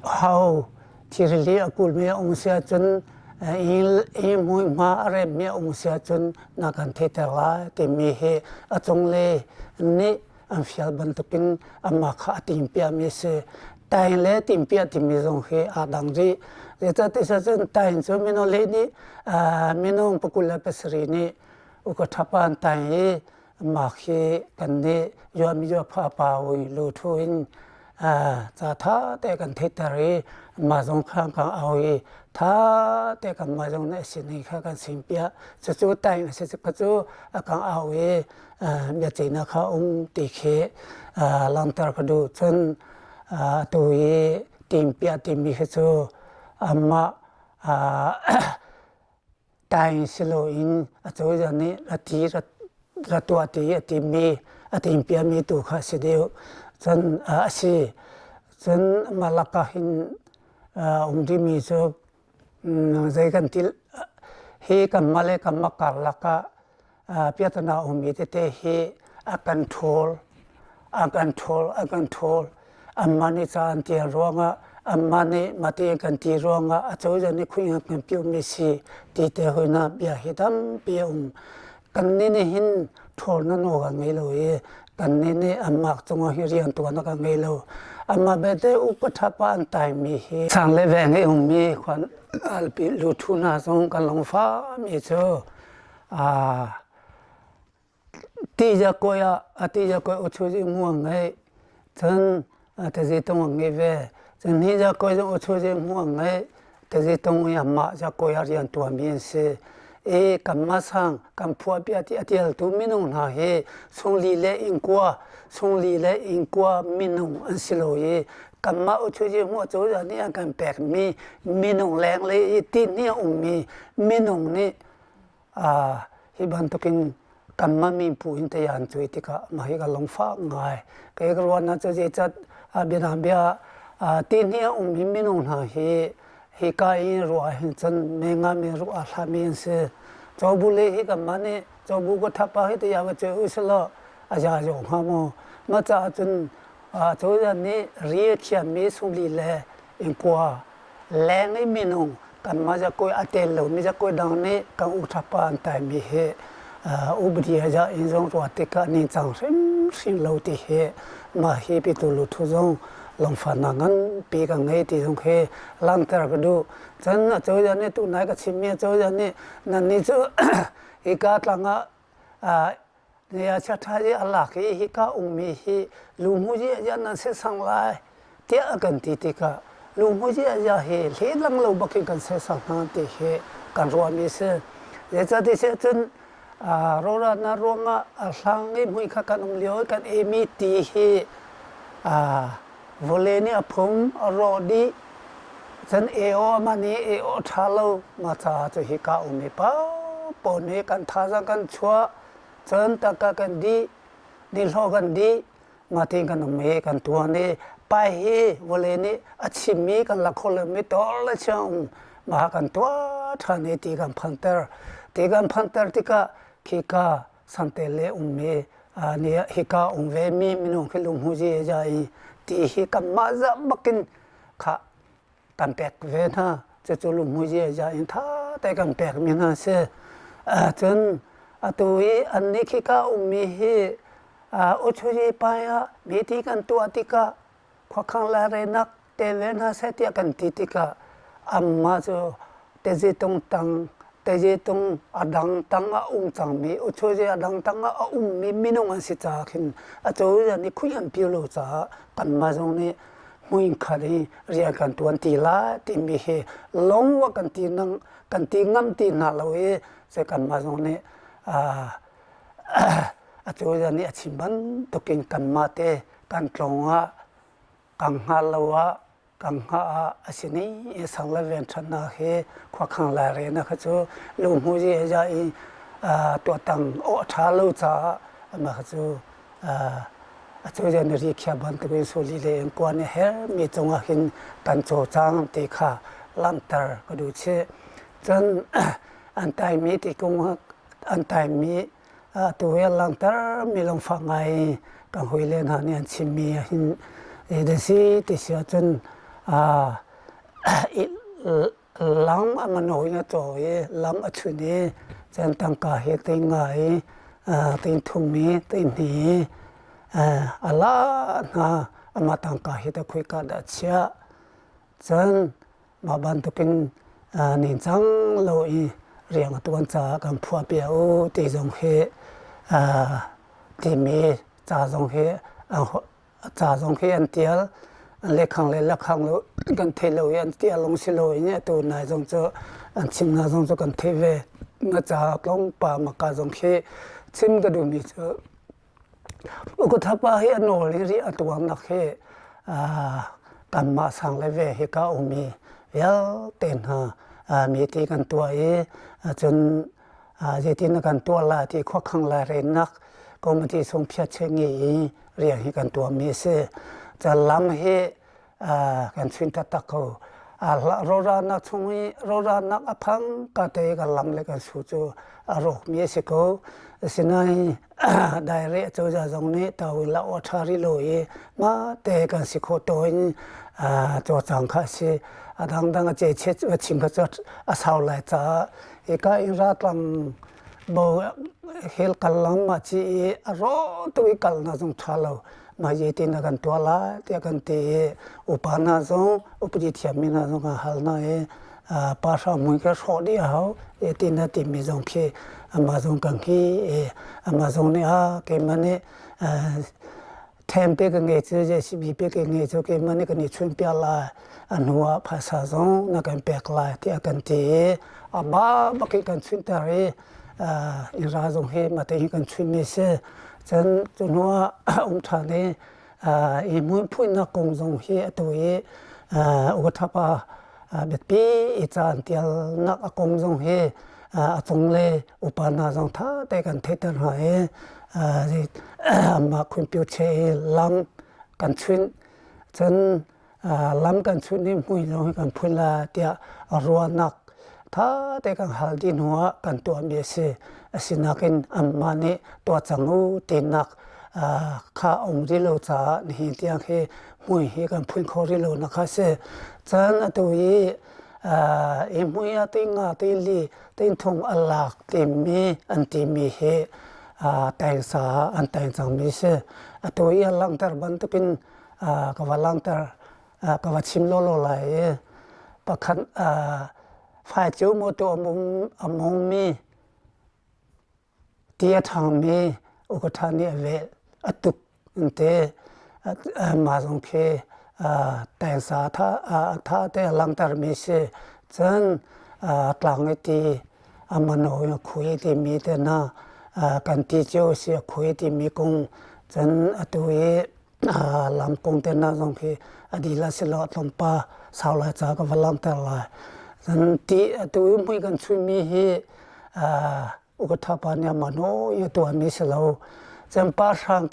how thirli akul me ong se chun in hui ma are me ong se chun nakan theater lai te mi he achong le niอันฟิลบันตุกินอามาข้าติมเปียมิเสตายเลยติมเปียติมิจงเฮอาดังจีเจ้าที่สัจจ์ตายจูมิโนเลนี่มิโนปกุลเปสรีนี่อุกทับอันตายมาเฮกันนี่ยอมยอมพาปาวิลูทุอินจะท่าแต่กันเทตรีมาจงข้างกันเอาท่าแต่กันมาจงในสิ่งนี้ข้ากันสิมเปียจะจูตายนะจะก็จูกันเอาเมีจีน่าเขาองตีเขลังตระกดูจนตัวทีมเปียทีมมีเขาอามาตายสิโลอินตัวจันนี้รัตัวทีมมีทีมเปียมีตัวข้าสิเดียวจนจนมาลักหินที่มีจูใจกันที่เฮกันมาเลกันมาการลักเปียตนามีเตเฮอาการโทลอามานิจานที่ร้องอามานิมาที่กันที่ร้องอาจจะนี่คุยกันเปียวมิสีที่เตหุนาเบียหิดัมเปียว กันนี่หินทอนันโอกันไงเลยกันนี่อามักจงหิเรียนตัวนักไงเลยอามาเบเตอุปถัมภ์อันตายมีสังเลเวงไอมีควันอัลปิลุทุนาทรงกันลงฟ้ามีเจอตีจะก้อยตีจะก้อยอุชุจิมัวไงจนแต่จิตตรงไงเวจนนี่จะก้อยอุชุจิมัวไงแต่จิตตรงยามาจะก้อยเรียนตัวมีเสกัมมาสังกัมพัวเปียติอติลตุมินุนาเฮทรงลีเลอิงกัวทรงลีเลอิงกัวมินุอันสิโลเยกัมมาอุชุจิมัวโจจานี่อันกันแปลกมีมินุแรงเลยตีนี่มีมินุนี่ฮิบันตุกินกันมามีผู้อินเตียนจุยติกะมาให้กันลงฟ้าง่ายก็ยังวันนั้นจะจัดเบียนเบียตีนี้มีมินุนาเฮกายรัวหินจันเมงามีรัวลามีนเสจบุเลฮิกันมันเนี่ยจบุก็ทับไปให้ตัวอย่างเจออุสละอาจารย์จงหามมาจากจนโจยันนี้เรียกเขียนมีสุลีเลอินกัวแรงไอ้มินุกันมาจะก้อยอัตเล่มีจะก้อยดังนี้กันอุทับปานแต่มีเหอุบดีจะอินทรงรัวติกานิจังสิ่งเหล่าที่เหมาเหปิตุลุทุจงลงฝันงั้นปีกันไงที่ทรงเหลังเตอร์ก็ดูฉันโจยันนี้ตุนายก็ชิมเมียโจยันนี้นั่นนี่จะอีกาตั้งเนี่ยชัดท้ายอัลลอฮ์ที่ฮิกามีฮิลุงหูจีอาจารย์นั่นเสสังไลเที่ยกันที่ติกาลุงหูจีอาจารย์เฮลังเราบักกันเสสังนั่นที่เฮกันรัวมีเสเดี๋ยวจะที่เสจนโรรานาโรงสังเกตมุ้ยข้ากันเลี้ยวกันมีตีเฮวเลนี่ผมรอดีฉันมันนี่ทาลูมาจากจะฮิกามีป้าปนเฮกันท่าจังกันชัวฉันตะกันดีนิลกันดีมาทิ้งกันมีกันตัวนี้ไปเฮวเลนี่อาชิมีกันละคนเลยไม่ต่อละช่างมากันตัวท่านนี้ตีกันพันเตอร์ที่ก็ฮิกาสันเตเลมีเนี่ยฮิกาเวมีมินุขลุงหูจีใจที่ฮิกามาจะบักินข้ากันแปลกเวนะจะจุลุงหูจีใจท่าแต่กันแปลกมีน่าเสียจนตัวอันนี้คิกามีอุชุจีไปมีที่กันตัวที่ก็ขวักขังลาเรนักเตเวนะเสตีกันที่ก็มาจะเตจิตงตังเตจิตงอดังตังจังมีอุชุจีอดังตังมีมินุงสิจาขินตัวนี้คุยกันพิโลจ้ากันมาตรงนี้มุ้งขัดเรียกกันตัวตีลาที่มีลงว่ากันตีนังกันตีงำตีนาเราเสกันมาตรงนี้ตัวนี้ชิมันตุกินกันมาเตกันตรงกังหาลาวกังหาสินีสังเลเวนชนะเฮขวักขังลาเรนะครับจูลุงหูจีจะตัวตังโอชาลูจ้ามาจูตัวนี้รีแค่บันตุกินสุริเลนกวนเฮมีจงหินกันโจจังตีขาลันเตอร์ก็ดูเชจนอันตายมีที่กงอันตายมีตัวลังเตอร์มีลงฟังไงกังหุยเลนหานี่ชิมีหินเดซี่ที่เสียจนลังมันหน่อยนะตัวลังอัศนีจนตั้งกาเหตุไงติงทุ่มมีติงนี้อัลลอฮ์นะมาตั้งกาเหตุคุยกันเชียจนมาบันทุกินนิจังโลอีเรียงตัวจากัมพัวเปียวที่จงเฮที่มีจ่าจงเฮอันเตียลเล็กขังเล็กขังโลกันเทโลอันเตียลงสิโลเนี่ยตัวนายจงจะอันชิมนายจงจะกันเทเวมาจากลงป่ามากาจงเฮชิมก็ดูมีเจอก็ทับไปให้อนอลิริอัตัวนักเฮกันมาสังเลเวเฮก้ามีเยลเต็นฮะมีที่กันตัวจนจะที่นักกันตัวลาที่ขวักขังลาเรนักก็มาที่ทรงเพียรเชงีเรียกให้กันตัวมีเสจะล้ำให้กันสินตะตะเขาโรรานักทรงโรรานักอภังกาเตกันล้ำเลยกันสู้จูอารมณ์มีสิเขาสินัยได้เรียกจูจะตรงนี้ตาวิลาอทาริโลยมาเตกันสิโคตัวจูจังข้าสิดังเจเชชิมก็จะสาวไหลจ้าเอกอินรัตลัง bo hel kalam ma chi ro tu kal na jong thalo ma ye tin kan to la te kan te upana jong upri thiam mi na jong hal na e pa sa mui ka so di hao e tin na ti mi jong phe ama jong kan ki e ama jong ne a ke mane tempe ke nge che je si bi pe ke nge cho ke mane ka ni chun pya la anua phasa jong na kan pek la te kan te aba ba ke kan chun ta re in ra jong he ma te kan chun me se chen chunwa tha ne e mun phui na kong jong he to e u tha pa bet pi e chan tial na kong jong he a chong le upana jong tha te kan the tar ha e ma khun pyo che lam kan chun chen lam kan chun ni hui jong kan phun la tia ro nak tha te kan hal din huwa kan to me se asinakin amma ne to changu tinak kha ongri lo cha ni tia khe hui he kan phun khori lo na kha se chan to yi e mui a te nga te li ten thong alak te mi an ti mi he tai sa an tai chang mi se to yi lang tar ban to pin ka walang tar ka wa chim lo lo lai pakhan phai chu mo to among mi tia thang mi u ko tha ni ve atuk te ma jong phe tai sa tha te lang tar mi se chen tlang e ti amano yo khoi ti mi te na kan ti jo se khoi ti mi kong chen atu e lam kong te na jong phe adila se lo thom pa saw la cha ka walang tar la chen ti atu mui kan chui mi he u ko tha pa nya mano yo to mi se lo chen pa sang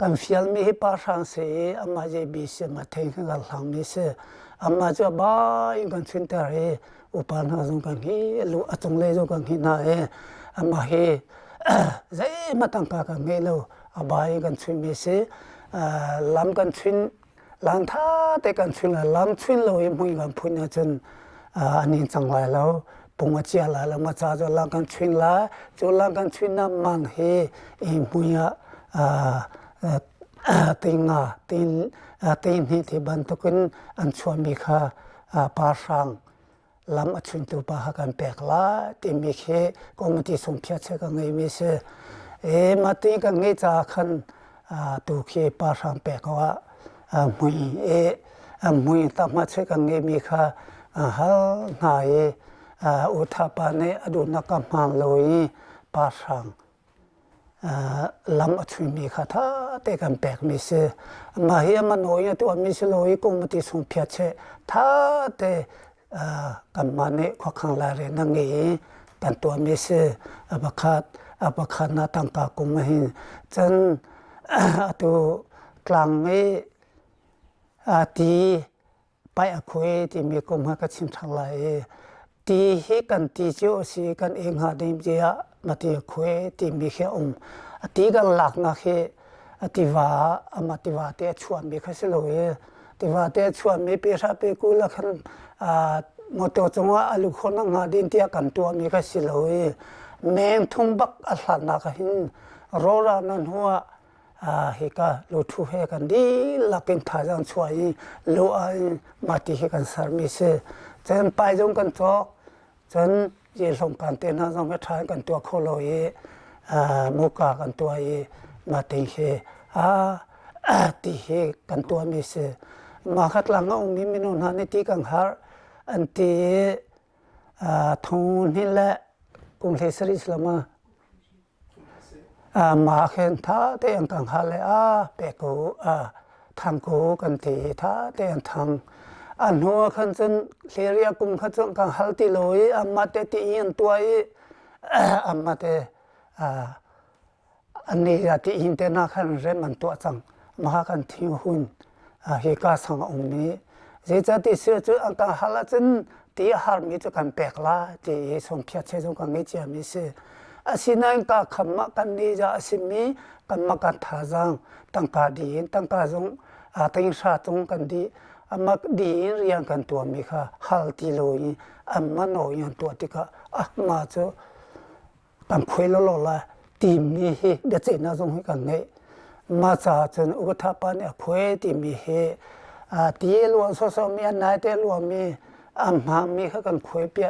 kan fial mi hi pa sang se amma je bi se ma theng ga lang mi se amma jo ba in kan chin ta re upan ha jong kan hi lu achong le jo kan hi na e amma he zai ma tang ka me lo aba in kan chin mi se lam kan chin lang tha te kan chin la lam chin lo e mui kan phun na chen anin chang lai lo punga chia la la ma cha jo lang kan chin la jo lang kan chin na man he e mui tinga tin hi thi ban to kun an chua mi kha pa sang lam achun tu pa kan pek la ti mi khe komati sum phya che ka ngai mi se e ma ti ka ngai cha khan tu khe pa sang pek wa mui ta ma che ka ngai mi kha hal na e u tha pa ne adu na ka man loi pa sang lam achun mi kha tha te kan pek mi se ma hi ma no ya to mi se loi kong ti sung phya che tha te kan ma ne kho khang la re na nge kan to mi se abakhat na tang ka kum hi chen atu klang e ti pai a khoi ti mi kum ha ka chim thang lai ti hi kan ti jo si kan eng ha dim je ya ma ti khoi ti mi khe ti kan lak na khe ti wa ama ti wa te chuan mi kha se lo e ti wa te chuan mi pe sa pe ku la khan mo to chunga alu khona nga din tia kan to mi kha se lo e meng thung bak a hlan na ka hin ro ra nan huwa he ka lo thu he kan di lakin tha jang chuai lo a ma ti he kan sar mi se chen pai jong kan chok chen ye long kan te na jong thai kan to kho lo e mu ka kan to e ma te he ti he kan to mi se ma khat lang ong mi no na ni ti kang har an ti thon ni la kum le sri islama ma khen tha te ang kang ha le pe ko thang ko kan ti tha te ang thang an ho khan chen leria kum kha chang kang hal ti loi amma te ti in tuai amma te an ni ya ti in te na khan re man to chang ma kan thi hun he ka sang ong mi je cha ti se chu ang kang hala chen ti har mi chu kan pek la ti som phya che jong kang nge cha mi se asinan ka khamma kan ni ja asimi kan ma ka tha jang tang ka di tang ka jong teng sha chung kan di amma di riang kan to mi kha hal ti loi amma no yan to ti ka ma chu กันคุยแล้วละตีมีเฮเดี๋ยวเจน่าสงให้กันไงมาจากจนอุกทับปานเนี่ยคุยตีมีเฮตีล้วนโซมีอันไหนแต่ล้วนมีมามีเขากันคุยเปีย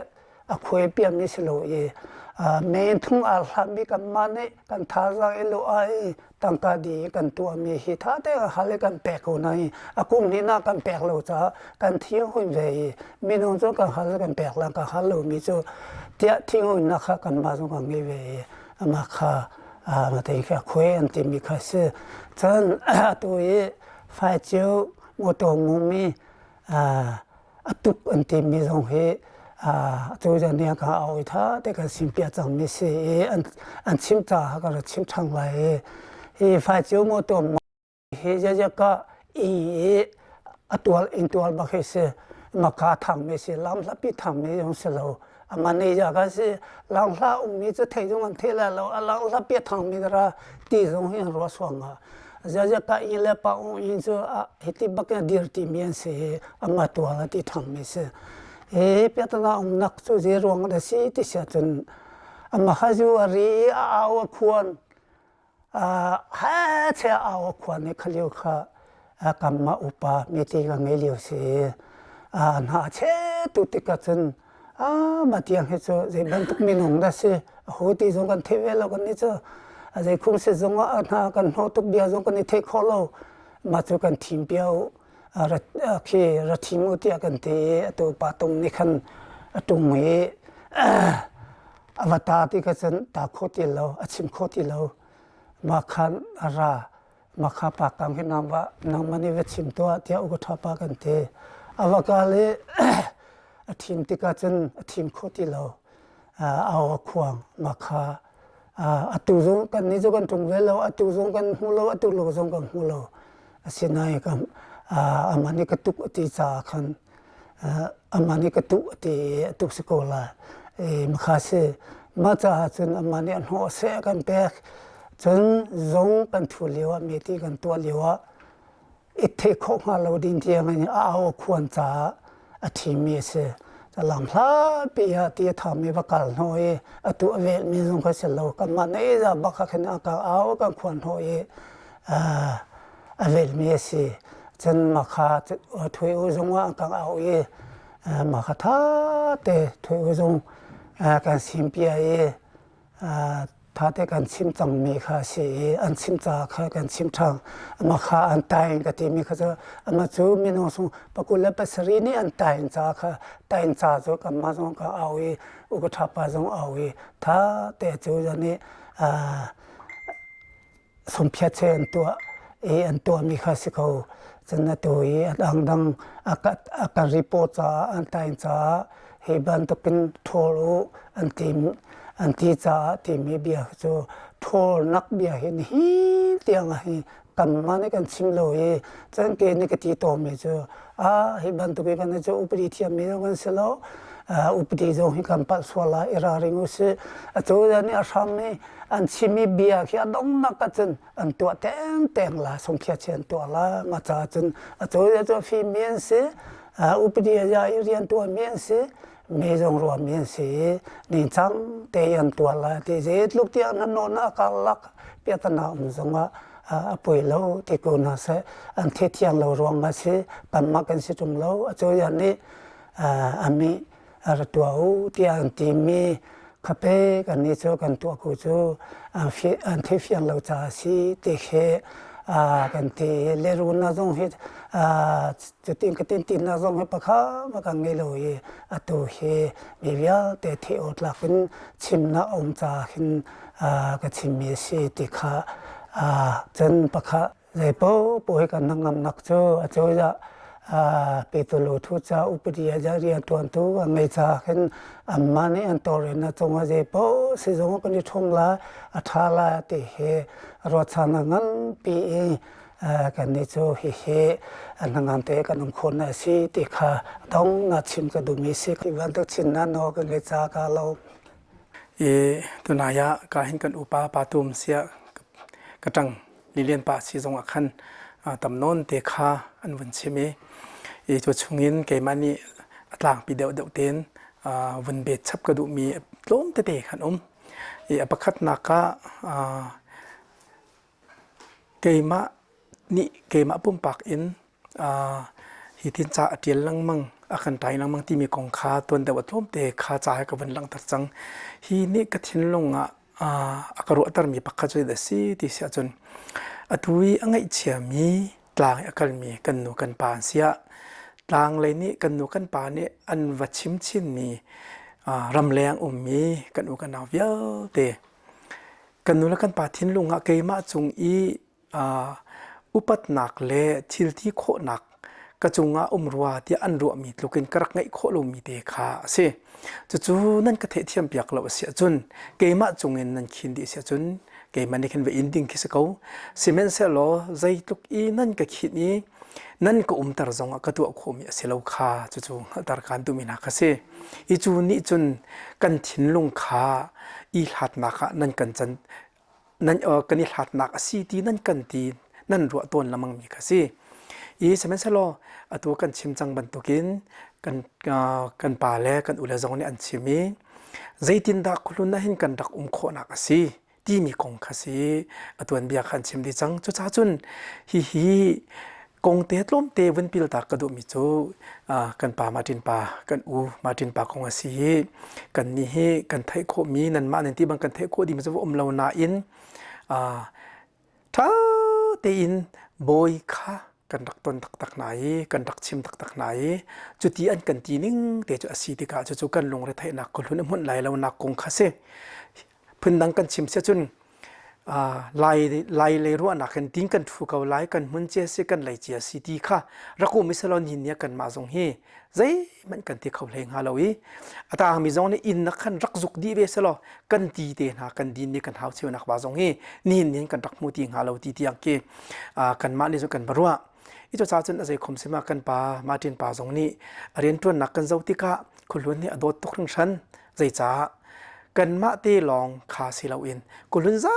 คุยเปียมีสโลเอเมนทุ่งอาลามีกันมาเนี่ยกันท้าใจโลไอตั้งกาดีกันตัวมีฮิท้าแต่หาเลยกันแปลกคนไหนกุมนี่น่ากันแปลกโลจ้ากันเที่ยวหุ่นเวมีน้องจ้ากันหาเลยกันแปลกแล้วกันหาโลมีจ้าเที่ยวทิ้งหุ่นนะคะกันมาจ้ากันเวมาค่ะมาแต่แค่คุยอันที่มีค่าซื้อจนตัวไฟเจียวมอตัวมุมีตุกอันที่มีตรงเหตัวจะเนี่ยก็เอาอีท่าแต่ก็สิมเปียจังมีเสียอันชิมจ่าก็ชิมช่างไรไฟเจียวมอตัวเฮียจะก็ตัวอินตัวบักเฮสมาคาทางมีเสียลำลับปีทางมียงเสลอมันนี่จะก็สิลำลับมีจะเที่ยวมันเที่ยวแล้วลำลับปีทางมีระตีตรงเฮียรัวสว่างจะก็อินเล่ป้าอินจะเฮติบักเนี่ยดีร์ตีมีเสียมาตัวละที่ทางมีเสียเปียตนานักสู้เจรวงเดสิที่เสียจนมาขจูอารีเอาควรหาเชเอาควรในขลิวข้ากรรมอุปาเมติกังเอลิวเสียหาเชตุติกัจนมาเตียงให้เจอเจบันทุกมินงได้สิโหตีจงกันเทเวลกันนี่เจอเจคุ้มเสจงว่าหากันโหตุกเบียจงกันนี่เทคอลมาเจอกันทีมเปียวคือรัฐมุติกันเตะตัวปาตุมนี่ขันตุมเอวตารที่กันตาโคติเราชิมโคติเรามาขันรามาขับปากกังให้นำว่านำมันนี่เวชิมตัวที่อุกทับปากันเตอวกาเลทีมที่กันทีมโคติเราเอาขวางมาขาตุจงกันนี่จงกันตรงเวลาตุจงกันหูเราตุโลจงกันหูเราสินายกันมันนี่กตุกตีจาขันมันนี่กตุตีตุกสกุลมข้าศึมาจากจนมันนี่อันหัวเสกันแบกจนจงกันทุเลียวมีที่กันตัวเลียวอิทธิของเราดินเทียงนี่เอาควรจะทีมีเสจะลำพลาปียที่ทำมีประกันหน่อยตัวเวทมีจงก็เสร็จแล้วกันมันนี่จะบักขันก็เอากันควรหน่อยเวทมีเสจนมาขาถวยอุจงว่ากังเอามาขาท่าเตะถวยอุจงกันสิมเปียท่าเตะกันชิมจังมีขาสีอันชิมจ่าขากันชิมทางมาขาอันตายกันที่มีขาจะมาจูมีน้องสงปกุลปัสรีนี่อันตายจ่าขาตายจ่าจูกันมาสงกังเอาอุกทับปะสงเอาท่าเตะจูจะนี่สมเพียรเชนตัวอันตัวมีขาสิเขาจนตัวดังอาการรีพอร์ตจ้าอันตายจ้าเฮบันตุกินทัวร์อันที่จ้าที่มีเบียร์จูทัวร์นักเบียร์เห็นฮีเตียงเฮกันมาในกันชิมเลยจนเกณฑ์ก็ที่ตัวมีจูเฮบันตุกิกันจูอุปริเทียมีกันเสลอุปริจงให้กันปัสสาวะอิราริงุสจูจะนี่อาชามีอันชิมีเบียร์ที่ดงนักกันอันตัวแต่งละสมเพียรเชนตัวละมาจากจนจูจะฟีเมียนสิอุปริยาเรียนตัวเมียนสิไม่จงรวมเมียนสินี่จังเตียนตัวละที่เจ็ดลูกเตียนนั้นนนการลักเปียตนาอุจงว่าป่วยเราที่กูน่าเสอันเทียงเรารวมมาสิกันมากันสิจุมเราจูอย่างนี้อามีตัวที่อันที่มีข้าพกันนี่เจอกันตัวกูจูอันที่เฟียงเราจะสิที่เหกันที่เลรุนน่าจงเหตุจุดที่กันที่น่าจงเหตุปะข้ามากันเงลอยตัวเหมีวิลแต่ที่อดหลักเป็นชิมน่าองจ่าหินกันชิมมีสิที่ข้าจนปะข้าเลยป่วยกันนั่งนักโจจะเปิดโลทุจ้าอุปริยาเรียนตัวตัวไงจ้าเห็นมันนี่อันตัวเรนนะจงว่าเจ็บสิจงกันที่ทงละทาละที่เหรถชานังปีกันนี่โจเหนังอันเตกันนุ่งคนน่ะสิที่ข้าต้องนัดชิมกันดูมิสิที่วันทุกชินนั่นโอกันไงจ้ากันเราตัวนายะการเห็นกันอุปาปาตุมเสียกระจังลิเลียนป่าสิจงอักขันตำนนเตคาอันวันเชมีจุดชงอินเกมันนี่ต่างปีเดียวเตียนวันเบ็ดชับกระดูมีล้มเตะขัน apakat naka keima ni keima pumpak in hitin cha atiel lang mang akan tai lang mang ti mi kong kha ton da watlom te kha cha ka van lang tar chang hi ni ka thin longa akaru atar mi pakha choi da si ti sia chun atui angai chiami tlang akal mi kan nu kan pa sia tlang le ni kan nu kan pa ni an wachim chin mi ramleng mi kan u kan naw viau te kan nu la kan pa thin lunga keima chung i upat nak le thil thi kho nak ka chunga umruwa ti an ru mi tlukin karak ngai kho lo mi te kha se chu nan ka the thiam piak lo sia chun keima chungin nan khin di sia chun keima ni khin ve inding ki se ko cement se lo zai tluk i nan ka khi ni nan ko tar zonga ka tu kho mi se lo kha chu tar kan tu mi na ka se i chu ni chun kan thin lung kha i hlat na kha nan kan chan nan kan i hlat nak si ti nan kan ti nan ru ton lamang mi ka se i semen selo atu kan chim chang ban tukin kan pa le kan ula zong ni an chimi zaitin da khulun na hin kan dak kho na ka si ti mi kong kha si atuan bia khan chim di chang chu cha chun hi kong te tlom te wen pil ta ka du mi chu kan pa martin pa kan u martin pa kong si kan ni he kan thai kho mi nan ma nen ti bang kan thai kho di mi chu lo na in tha te in boy kha kan dak ton tak nai kan dak chim tak nai chuti an kan ti ning te chu asi ti ka chu kan lung re thai na ko lun mun lai lo na kong kha se phun dang kan chim se chun lai le ru na kan ting kan thu ka lai kan mun che se kan lai che si ti kha raku misalon hin ya kan ma jong he zai man kan ti khau le nga lo i ata mi jong ne in na khan rak juk di be se lo kan ti te na kan din ni kan hau cheu nak ba jong he nin kan rak mu ti nga lo ti ang ke kan ma ni zo kan barwa ito cha chun azai khom sema kan pa martin pa jong ni Riantuannak kan zautika khulun ni adot tok rang shan zai cha kan ma te long kha silo in kulun za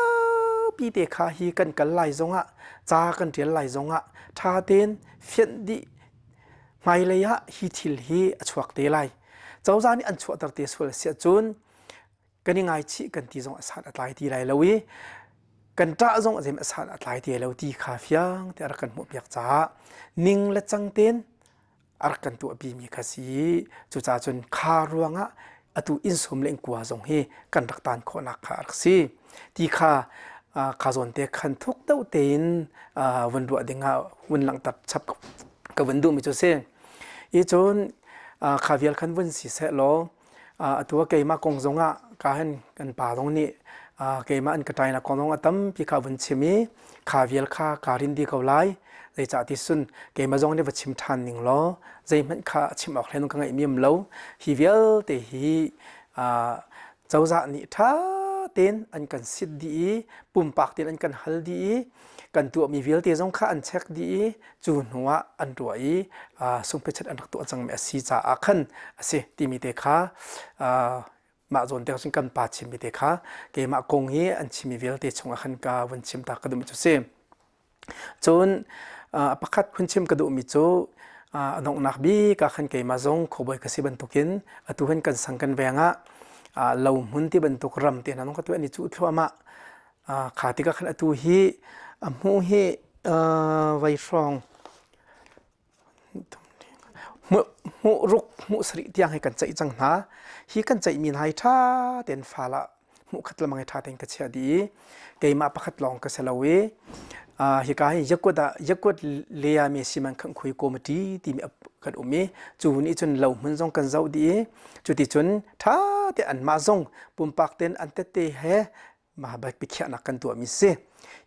pi te kha hi kan kal lai zonga cha kan tial lai zonga tha ten fian di mai le ya hi thil hi achuak te lai chawza ni an chuat tar te sul sia chun kan ngai chi kan ti zong asan atlai ti lai lowi kan ta zong azem asan atlai ti lo ti kha fiang te ar kan mu piak cha ning la chang ten ar kan tu bi mi khasi chu cha chun kha ruanga atu in som leng kwa zong he kan rak tan kho na kha si ti kha khazon te khan thuk dau tein wan ru dinga wan lang tap chap ka wan du mi chu se i chon khavial khan wan si se lo atu ke ma kong zonga ka han kan pa dong ni ke ma an ka tai na kong dong atam pi kha wan chimi khavial kha karin di ko lai zai cha ti sun ke ma zong ne wa chim than ning lo zai man kha chim ok hlen ka ngai miam lo hi vial te hi chawza ni tha ten an kan sit di pumpak ten an kan hal di kan tu mi vial te zong kha an check di chu nuwa an ruai sum pe chat an rak tu chang me si cha a khan ase ti mi te kha ma zon te sin kan pa chim mi te kha ke ma kong hi an chimi vial te chunga khan ka wan chim ta ka dum chu se chon pakhat khun chim ka du mi chu anong nak bi ka khan ke ma zong khoboi ka si ban tukin atu hen kan sang kan wenga lo mun ti ban tuk ram te na nong ka tu ani chu thwa khati ka khan atu hi mu hi vai rong mu ruk mu sri tiang hai kan chai chang na hi kan chai min hai tha ten phala mu khatla mangai tha ten ka chha di keima pakhat long ka selawi hi ka hi yakut leya me siman khang khui committee ti mi kan umi chu ni chun lo mun jong kan zau di chu ti chun tha te an ma jong pumpak ten an te he ma ba pi khya na kan tu mi se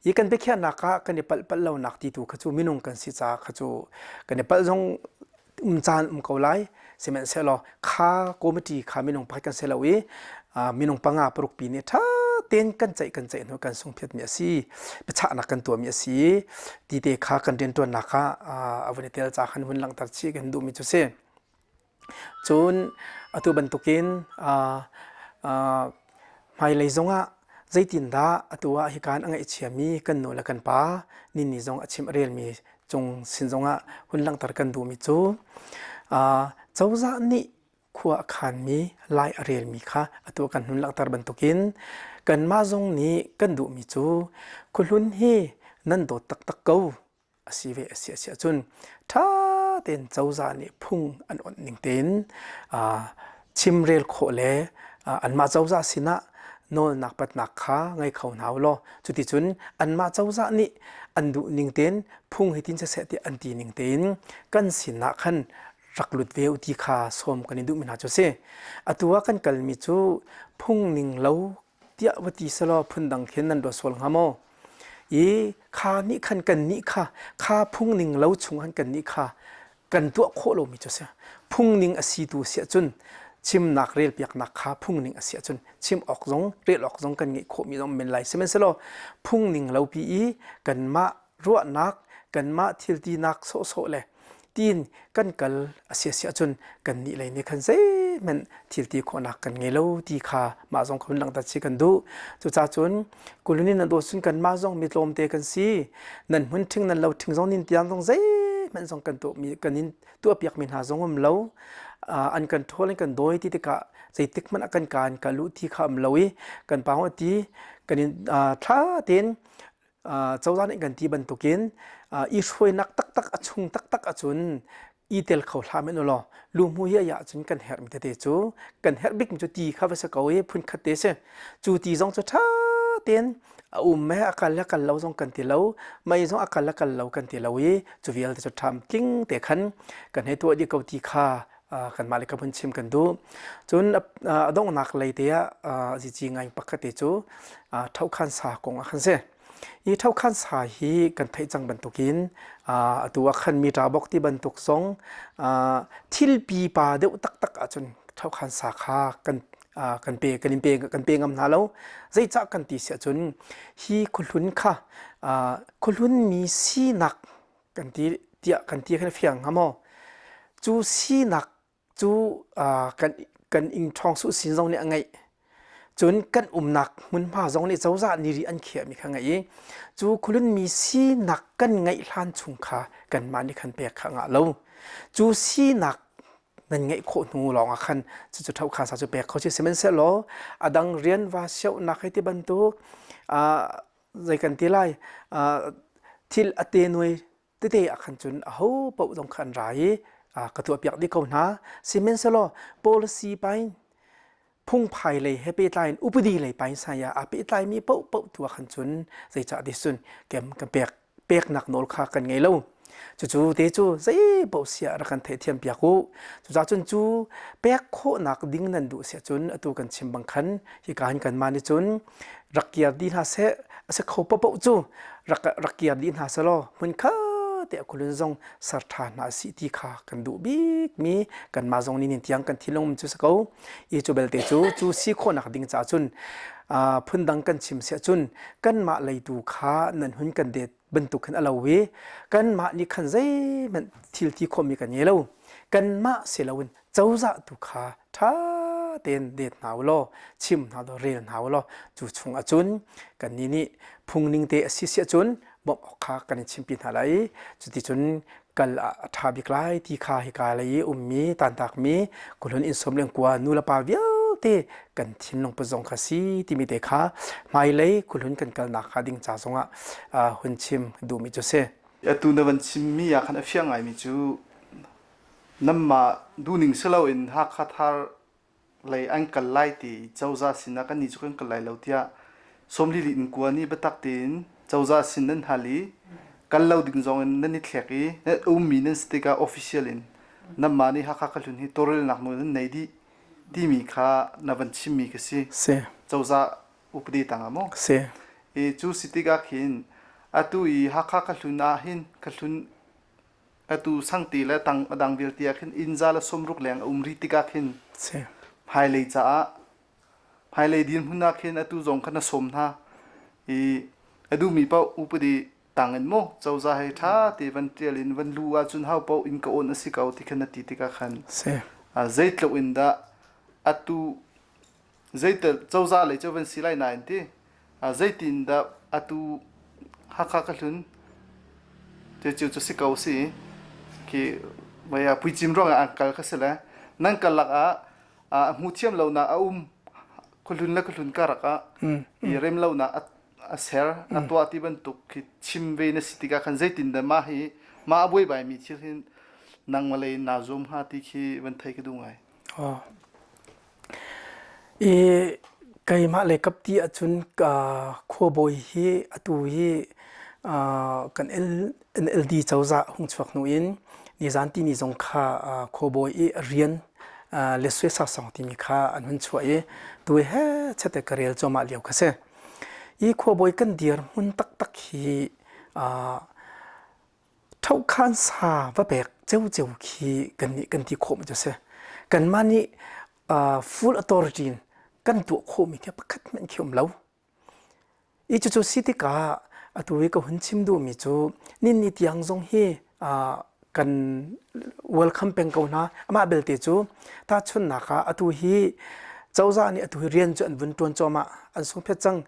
i kan pe khya na ka kan pal lo nak ti tu khachu minung kan si cha khachu kan pal jong chan ko lai semen se lo kha committee kha minung pa kan se lo wi minung panga pruk pi ne tha ten kan chai no kan sung phet mi si pecha na kan tu mi si ti te kha kan den to na kha avani tel cha khan hun lang tar chi kan du mi chu se chun atu ban tukin mai lei zonga zaitin da atua hi kan angai chiami kan no la kan pa ni zong achim rel mi chung sin zonga hun lang tar kan du mi chu chawza ni khua khan mi lai rel mi kha atu kan hun lang tar ban tukin กันมาจงนี้กันดูมิจูคุณลุนฮีนั่นโดดตักเกาสิเวเสียจุนถ้าเต็นเจ้าจานี่พุ่งอันอ่อนนิ่งเต็นชิมเรลโคเลอันมาเจ้าจาสินะโนนักปัดนักขาไงเขาหนาวลอจุดที่จุนอันมาเจ้าจานี่อันดูนิ่งเต็นพุ่งให้ทิ้งจะเสียที่อันตีนิ่งเต็นกันสินะขันรักหลุดเววที่ขาสมกันดูมินาจุเซอตัวกันกัลมิจูพุ่งนิ่งเล่าเดียวตีสลอพุ่นดังเข็นนันดอสวลงามอขานี่ขันกันนี่ขาพุ่งนิ่งเล่าชุงขันกันนี่กันตัวโคโลมิจุเซพุ่งนิ่งอสีตูเสียจุนชิมนักเรียลเปียกนักขาพุ่งนิ่งเสียจนชิมออกจงเรียลออกจงกันงี้โคมีต้องเป็นไรเสมันเสลอพุ่งนิ่งเราปีกันมารัวนักกันมาทิลตีนักโซเลยตีนกันกัลเสียจนกันนี่เลยนี่คันเซมันทิลตีโคนักกันงี้เราตีขามาจงคนหลังตัดชิกันดูจุจ้าจนกุลนี่นั่นโดนสุนกันมาจงมีลมเตกันซีนั่นมันถึงนั่นเราถึงจงนินตีนจงเซมันจงกันตัวมีกันนินตัวเปียกมีหาจงเราอันกันโทษกันโดยที่กะใจติกมันอาการกันรู้ที่คำเลวกันปางว่าที่กันถ้าเต็นเจ้าหน้าที่กันที่บรรทุกินอีช่วยนักตักชุงตักจุนอีเตลเขาทำไม่รู้ลูกมือเยอะจนกันเห็ดมิเตจูกันเห็ดบิ๊กจุดที่ข้าพเจ้าเขาพุ่นขัดเตะจุดที่จงจุดท่าเต็นแม่อาการละกันเราจงกันที่เราไม่จงอาการละกันเรากันที่เราจุดเวลจะทำกิ้งแต่ขันกันให้ตัวเดียวกับที่ข้ากันมาเลยกับเพื่อนชิมกันดูจนดงนักเลยเดียจริงๆไงปกติจูเท่าขันสากงขันเสอีเท่าขันสาฮีกันไทยจังบรรทุกินตัวขันมีตาบอกที่บรรทุกสงทิลปีปาเดือดตักจนเท่าขันสาขากันเปงำนาแล้วใจจักกันตีเสียจนฮีคุณลุนค่ะคุณลุนมีสีนักกันตีเดียกันตีกันเฟียงฮะมอจูสีนักจูกันอิงทองสุสินจงเนี่ยไงจนกันหนักมันพาจงเนี่ยเจ้าจ่านิริอันเขียมีขังไงจูคุณลุนมีสีนักกันไงลานชุงขากันมานี่ขันเปียกขังอ่ะแล้วจูสีนักนั่นไงโคตรงูหลงอ่ะขันจุดเท่าขาสาวจุดเปียกเขาชื่อเซมันเซลล์ดังเรียนว่าเชี่ยวนักให้ที่บรรทุกใจกันที่ไรที่อเตนวยที่เตะขันจนเขาเป่าตรงขันไรกระตัวเปียกที่เขาหนาซีเมนต์สโลโปลิซีไปพุ่งภายเลยให้ไปไลน์อุปดีเลยไปสายาไปไลน์มีเป่าตัวขันจนใจจะดิสุนแกมกับเปียกหนักโนลขากันไงเล่าจู่เตจูใจเป่าเสียรักันเทียมเปียกกูจู่จนเปียกโคหนักดิ้งนันดูเสียจนตัวกันชิมบังคันที่การกันมาในจนรักเกียรดินหาเสเขาเป่าจู่รักเกียรดินหาสโลมันข้าแต่คนจงสถานะสิทธิขากันดูบิ๊กมีกันมาจงนี่นิที่ยังกันที่ลงมันจะสกาวอีจูเบลเตจูสิคนนักดิ้งจ่าจุนพื้นดังกันชิมเสียจุนกันมาเลยดูขานั่นหุ่นกันเด็ดบรรทุกขันอลาวีกันมานี่ขันใจมันทิลที่คมมีกันเยลกันมาเสียลวินเจ้าจะดูขาท่าเต็นเด็ดหนาวล้อชิมหนาวเรียนหนาวล้อจูชงอจุนกันนี่พุ่งนิ่งเตะเสียจุนบอกข้ากันชิมปินอะไรจุดที่จนกัลทาบิกไลที่ข้าฮิกาเลยมีตันตักมีคนอินสมเลี้ยงกว่านูละปาเวียวเตกันทิ้งลงไปจงคาซีที่มีเด็กข้าไม่เลยคนกันกัลนักขาดิ่งจ่าจงหุ่นชิมดูมิจุเซ่ตัวนั้นวันชิมมีอยากให้เฟียงไงมิจูนั่นมาดูหนิงเสลาอินฮักคาทาร์เลยอันกัลไลตีเจ้าจ่าสินะกันนี่จุกันกัลไลแล้วที่สมลิลินกว่านี่บัตักตีนเจ้าจ่าสินนั้นฮาลีกันเราดึงจงนั่นนี่แขกีนั่นมีนั่นสติกาออฟฟิเชียลินนั่นมานี่ฮักคัลลุนที่ตัวเรื่องหนักหน่วยนั่นไหนที่มีค่านับวันชิมมีกันสิเจ้าจ่าอุปดีต่างมั้งจูสติกาขินตุยฮักคัลลุนหินคัลลุนตุสังตีและดังเวลตีขินอินซาละสมรุกแรงริติกาขินภายเลยจ้าภายเลยดินหุ่นนักขินตุจงขณะสมท่าดูมีเป้าอุปดีต่างกันโมเจ้าจะให้ท่าที่วันเทียลินวันลูอาจุนเฮาเป้าอินกโอนสิกเอาที่ขณะที่ติกาขันใจตลวินดาตุใจตเจ้าจะเลยเจ้าวันสิไลนายที่ใจตินดาตุฮักคัลลุนเจ้าจะสิกเอาสิที่ไม่อยากพูดจิมร้องอังกัลก็เสร็จแล้วนั่งกัลลักมูเทียมเราหน้า Khuahlun la Khuahlun karlak i rem lo na a ser na to ati ban tuk ki chimve na sitika khan zaitin da ma hi ma aboi bai mi thil hin nang malai na zum ha ti khi ban thai ki dungai cái mà lấy cấp tia chun Khuabawi hi atu hi kan LD cháu dạ hung chuak nuin ni zan ti ni zong kha Khuabawi rian le suy sa sang ti mi kha an hun chuai tu he chate karel choma liao khase i Khuabawi kan dir mun tak hi thau khan sa va bek cheu khi kan ti khom jo se kan mani full authority kan tu khom mi ke pakhat man khiom lo i chu city ka atui ka hun chim du mi chu nin ni tiang zong hi kan welcome peng ko na ama belte chu ta chun na kha atu hi chawza ni atu rian chu an bun ton choma an sung phe chang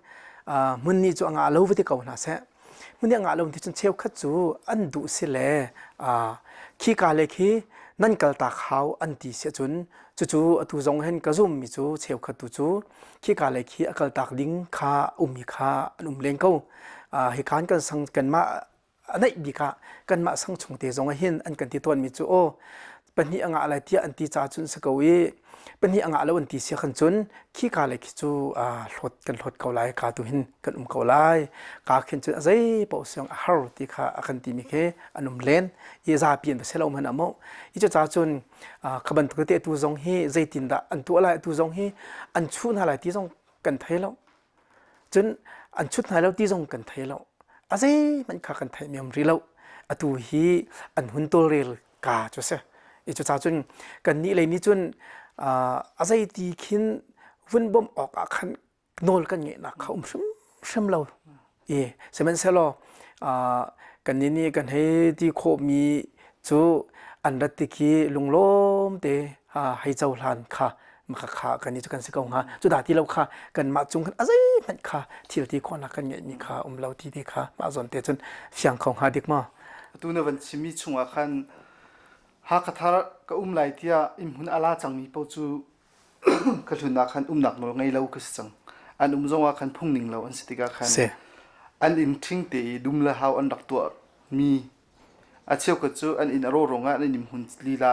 mun ni chu anga lo vati ko na se mun anga lo ti chun cheu khat chu an du se le khi ka le khi nan kal ta khaw an ti se chun chu atu zong hen ka zum mi chu cheu khat tu chu khi ka le khi akal tak ding kha mi kha leng ko hi khan kan sang kan ma anai bi kha kan ma sang chung te zong hin an kan ti ton mi chu o pani anga lai tia an ti cha chun sa ko wi pani anga lo an ti se khan chun khi ka le khi chu hlot ko lai ka tu hin kan ko lai ka khin chu azai po song har ti kha akan ti mi khe anum len ye za pian ba selo man amo I chu cha chun khaban tu te tu zong hi zaitin da an tu lai tu zong hi an chu na lai ti zong kan thai lo chun an chut na lo ti zong kan thai lo azai man kha kan thai miam ri lo atu hi an hun tol rel ka chu se I chu cha chun kan ni le ni chun azai ti khin vun bom ok a khan nol kan nge na kha sham lo semen selo kan ni kan he ti kho mi chu an rat ti ki lunglom te hai chau hlan kha ma kha kan ni chu kan se ko nga chu da ti lo kha kan ma chung kan azai man kha thil ti ko na kan nge ni kha lo ti kha ma zon te chun fiang khong ha dik ma tu na van chimi chunga khan Hakha Thar ka lai tia im hun ala chang mi po chu Khuahlun na khan nak no ngai lo ka chang an zonga khan phung ning lo an sitika khan an in thing te dum la how an dak to mi a cheu ka chu an in ro ronga an nim hun lila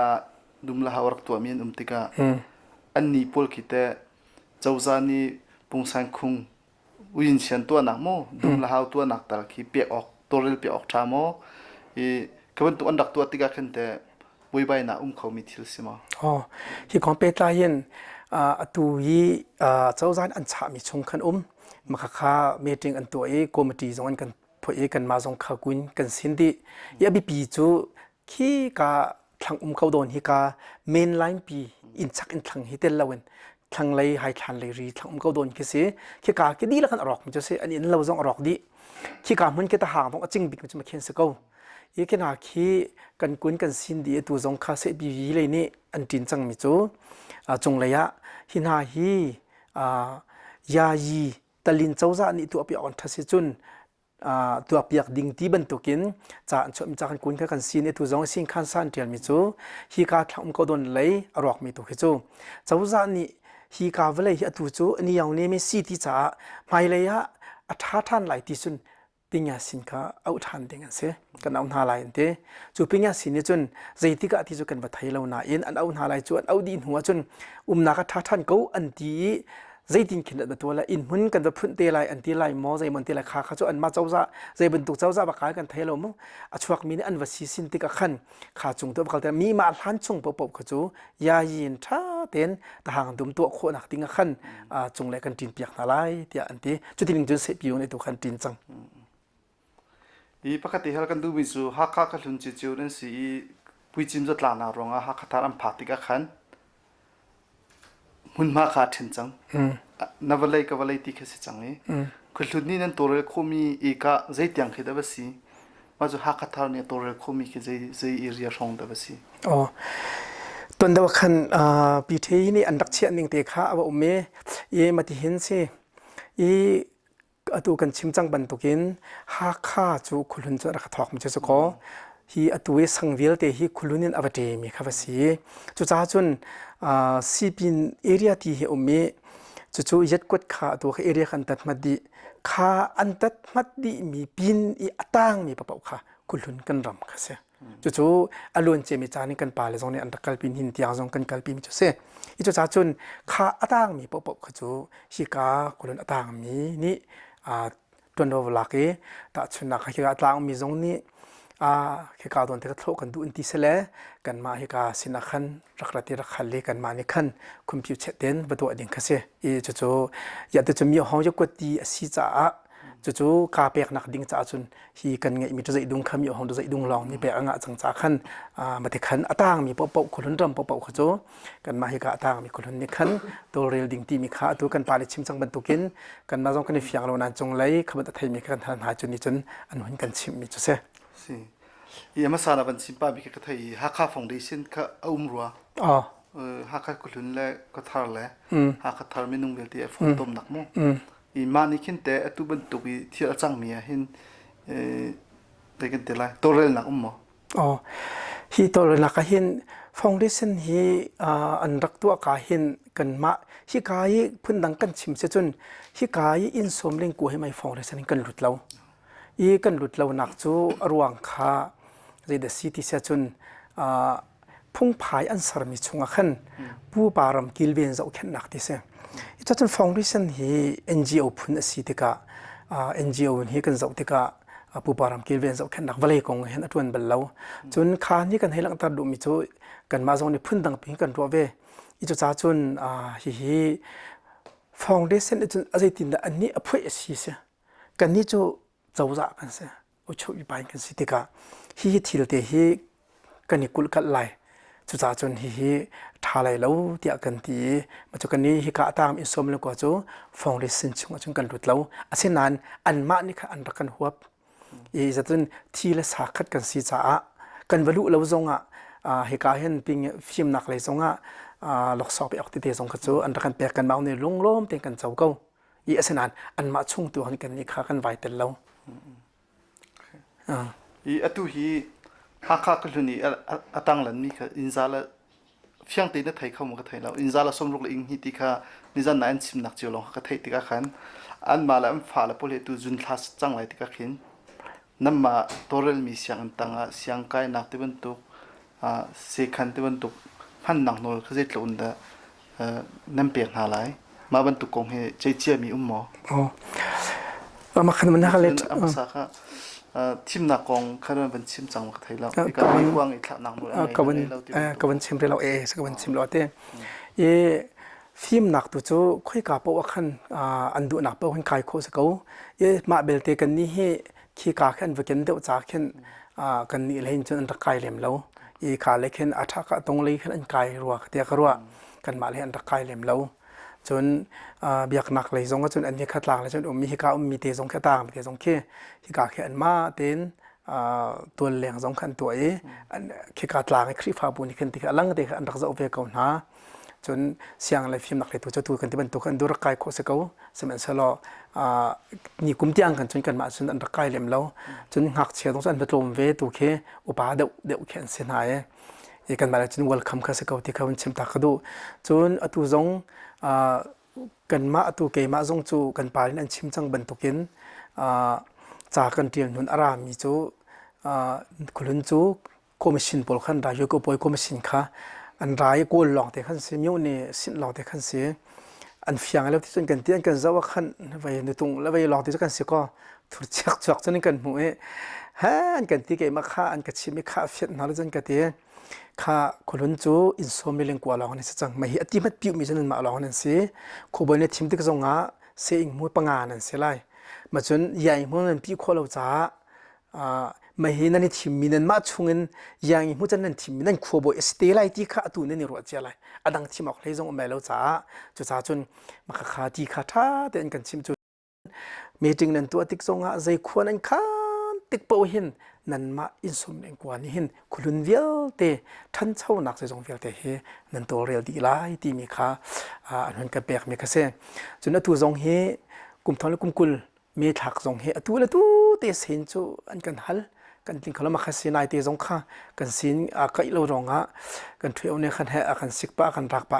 dum la how rak to mi an tika an ni pol ki te chawza ni pungsan khung uin sian to na mo dum la how to nak tar ki pe ok torel pe ok tha mo I kaban tu an dak to tika khan te boi bai na khau mi thil sima hi kong pe ta yen atu yi chawzan an cha mi chung khan ma kha meeting an to committee zong an kan phoi kan ma zong kha kuin kan sindi ya bi pi chu khi ka thlang khau don hi ka main line pi in chak in thlang hi tel lawen thlang lei hai thlan lei ri thlang khau don ki se khi ka ki di la kan rok mi chu se an in lo zong rok di khi ka mun ke ta hang bong aching bik chu ma khen se ko ke na khi kan kun kan sin di tu zong kha se bi le ni an tin chang mi chu chung le ya hin ha hi ya yi talin chawza ni tu apia on thasi chun tu apiak ding ti ban tokin cha chom cha kan kun kan sin tu zong sin khan san tial mi chu hi ka tham ko don lei arok mi tu khi chu chawza ni hi ka vle hi atu chu ani yaw ne mi si ti cha mai le ya atha than lai ti chun pinya sin kha au than ding se kan au na lai te chu pinya sin ni chun zeiti ka ti chu kan ba thai lo na in an au na lai chu an au din huwa chun na ka tha than ko an ti zaitin khin da to la in mun kan da phun te lai an ti lai mo zai mon te la kha kha chu an ma chawza zai ban tu chawza ba ka kan thai lo mo a chuak mi ni an wa si sin ti ka khan kha chung to bakal ta mi ma hlan chung pop pop kha chu ya yin tha ten ta hang dum to kho nak ting khan chung le kan tin piak na lai ti an ti chu tin jun se pi ni tu khan tin chang I pakati hal kan du mi chu Hakha Khuahlun chi chu ren si pui chim zat la na ronga Hakha Thar am phati ka khan mun ma kha thin chang navalai ka valai ti khe se chang Khuahlun ni nan torel khomi e ka zai tiang khe da ba si ma chu Hakha Thar ne torel khomi ke zai area rong da ba si ton da khan pi the ni an dak chia ning te kha awa umme ye mati hin se e atu kan chimchang ban tokin Hakha chu Khuahlun chu rakha thok mi chu ko hi atuwe sangwel te hi Khuahlunin awate mi khawasi chu cha chun sipin area ti hi umme จู่ๆยัดกวดขาตัวเอเรียกันตัดมัดดีขาอันตัดมัดดีมีปีนอีตั้งมีปะเปาค่ะคุณลุนกันรำค่ะเสียจู่ๆอารมณ์เจมิจานี่กันป่าเลยตรงนี้อันตะกัลปีนหินที่ยางตรงกันกัลปีมีจุดเสียอีจู่ๆจนขาตั้งมีปะเปาค่ะจู่ฮิกาคุณลุนตั้งมีนี่ตัวนวลักเอแต่ชนนักฮิกาตั้งมีตรงนี้ฮิกาโดนเทกโลกันดูอินทิเสเลกันมาฮิกาสินักขันรักรัติรักขันเลกันมานี่ขันคอมพิวเตอร์เด่นประตูอดีตค่ะเสียอีจู่ๆอยากจะมีห้องยกตีสีจ้าจู่ๆกาเปียกนักดิ้งจ้าจนฮีกันไงมีตัวใจดุงคำมีห้องตัวใจดุงลองมีเปียกงะจังจ้าขันมาที่ขันตั้งมีปะปะคนรำปะปะขจู่กันมาฮิกาตั้งมีคนนี่ขันตัวเรียลดิ้งตีมีขาตัวกันปาลิชิมจังบรรทุกินกันมาจงกันในเฟียงเรานั้นจงไล่ขบวนไทยมีกันทันหาจนนี่จนอันหุ่นกันชิมมีจุดเสียยามสารบันสิมปาบิกกะไทยฮักคาฟองดิชันก็อุ้มรัวฮักคากุลุนและก็ทาร์และฮักคาทาร์ไม่นุ่งเบลตีฟองต้มหนักมั้งอีมานี่ขึ้นแต่ตุบันตุบีที่อาจังมีเห็นไปกันแต่ไรตัวเรลหนักมั้งฮีตัวเรลหนักเห็นฟองดิชันฮีอันรักตัวกาเห็นกันมาฮีกายพื้นดังกันชิมเสียจนฮีกายอินสมเล่งกูให้ไม่ฟองดิชันกันหลุดเราอีกันหลุดเราหนักจูอรวงขาเรดซีที่เสียจนพุ่งพายอันสารมีชงขันผู้บารมกิลเวนจะเอาแค่หนักที่เสียจะจนฟองดิฉันฮี NGO พุ่นสิติกาNGO ฮีกันจะติกาผู้บารมกิลเวนจะเอาแค่หนักวลัยกงเห็นอัตวันบัลเราจนขานี่กันให้หลังตัดดูมิจูกันมาจงในพุ่นดังพิงกันรัวเวอีจะจ้าจนฮีฟองดิฉันจนอะไรตินอันนี้อภัยสิเสียกันนี่จูเจ้าจากกันเสียอุชวิบายกันสิติกาฮีทิลเตฮีกันนิกุลกัดไหลจุดจ้าจนฮีทาไหลแล้วเดียกันทีมาจุกันนี้ฮีกะตามอินสมแล้วก็จูฟองดิสินชุงจุกันรุดแล้วอาเช่นนั้นอันมานี่ค่ะอันรักกันหัวอีจะจนทีละสักกันสิจ้ากันวลุแล้วจงฮีกะเห็นปิงฟิล์มนักเลยจงหลอกสอบไปออกติเตจงกันจูอันรักกันเปียกันมาในลงล้มเต็งกันเจ้าเก้าอีอาเช่นนั้นอันมาชุ่งตัวกันนี่ค่ะกันไว้แต่แล้วอีอตุฮีฮักคากุลุนีตั้งหลังมีค่ะอินซาละเฟียงตีนไทยเข้ามากับไทยแล้วอินซาละสมรุกอิงฮิติค่ะนิจันนายชิมนักเจียวลงกับไทยติกาขันอันมาแล้วฝ่าละพอเลตุจุนทัสจังไรติกาขินนั่นมาตัวเรลมีเสียงตั้งเสียงกายนักที่บรรทุกเสขันที่บรรทุกพันหนักโนลเขาจะหลุดนั่นเปลี่ยนหาไรมาบรรทุกกงเฮใจเจียมีหมอมาขันมันน่าเล็ดทีมนักกองคาร์บันชิมจังหวัดไทยเราการมีกว้างอีกหนักหมดกับวันชิมเรากับวันชิมเราเต้ฟิล์มนักตัวจูค่อยกับพวกขันอันดูนักพวกขันขายโคสกูมาเบลเตกันนี่ให้ขี้กาขันวิกันเดียวจากขันกันนี่เลยจนอันตะกายเหลี่ยมเราขาเลยขันอัฐกะตรงเลยขันอันกายรัวเตียกรัวกันมาเลยอันตะกายเหลี่ยมเราจนเบียกหนักเลยจงก็จนอันนี้ขัดหลังเลยจนมีฮิกามีเตจงแค่ต่างมีเตจงแค่ฮิกาแค่อันมาเต้นตัวเหลี่ยงจงขันตัวอันฮิกาต่างให้คลิปฟาบุนี่ขันที่หลังเด็กอันรักจะเอาไปก่อนนะจนเสียงอะไรฟิล์มหนักเลยตัวจะตัวกันที่บรรทุกกันดูรักกายโคสกูสมัยสลอนี่กุมเตียงกันจนกันมาจนอันรักกายเหลี่ยมแล้วจนหักเชียร์ตรงส่วนประตูเวตัวแค่อุปาเดาแค่เสียหายกันมาแล้วจนวัลคัมข้าสกูที่เขาชิมตากดูจนอตุจงกันมาตัวเกมาจงจูกันปาลินันชิมจังบรรทุกินจากกันเรียนนุนอารามีจูคุลุนจูคอมมิชชั่นปอลขันรายก็ปอยคอมมิชชั่นค่ะอันรายกูหลอกแต่ขันเสียมิวเนี่ยสินหลอกแต่ขันเสียอันเฟียงแล้วที่จนกันเตียนกันจะว่าขันไว้ในตรงแล้วไว้หลอกที่จะกันเสียก็ถูกจักจักจนกันหมวยฮะอันกันที่เกมาค่ะอันกันชิมไม่ค่ะเฟียนนั่นแล้วจนกันเตียข้าคนรุ่นจูอินโซมิเลงกว่าเราเนี่ยจังไม่เห็นที่มันปิ้วมีจนมาเราเนี่ยสิขบวนเนี่ยทีมที่กระทรวงเสียงมือปังงานนั่นเสียไรมาจนใหญ่มือนั้นปิ้วข้อเราจ้าไม่เห็นนั่นทีมมีนั่นมาช่วงนั้นใหญ่มือจันนั่นทีมมีนั่นขบวนสเตลัยที่ข้าตัวนี่รัวเจ้าไรอันดังทีมออกเลยจงไม่เราจ้าจุดจ้าจนมาข้าที่ข้าท่าเดินกันชิมจนมีจึงนั่นตัวติ๊กทรงใจควรนั่นข้าติ๊กเป่าหินนั่นมาอินสมเองกว่านี่เห็นคุณลุนเวลเตท่านเช่านักจะจงเวลเตเฮนั่นตัวเรียลดีไลที่มีค่าอันนั้นก็แปลกมีค่าเสียจนตัวจงเฮกุมทอนและกุมกุลมีถักจงเฮตัวละตัวเตเซนจูอันกันฮัล กันทิ้งเขาแล้วมาคัสินายเตจงข้ากันสินก็อีโลรองอ่ะกันช่วยเอาเนี่ยขันแห่กันสิกปะกันรักไป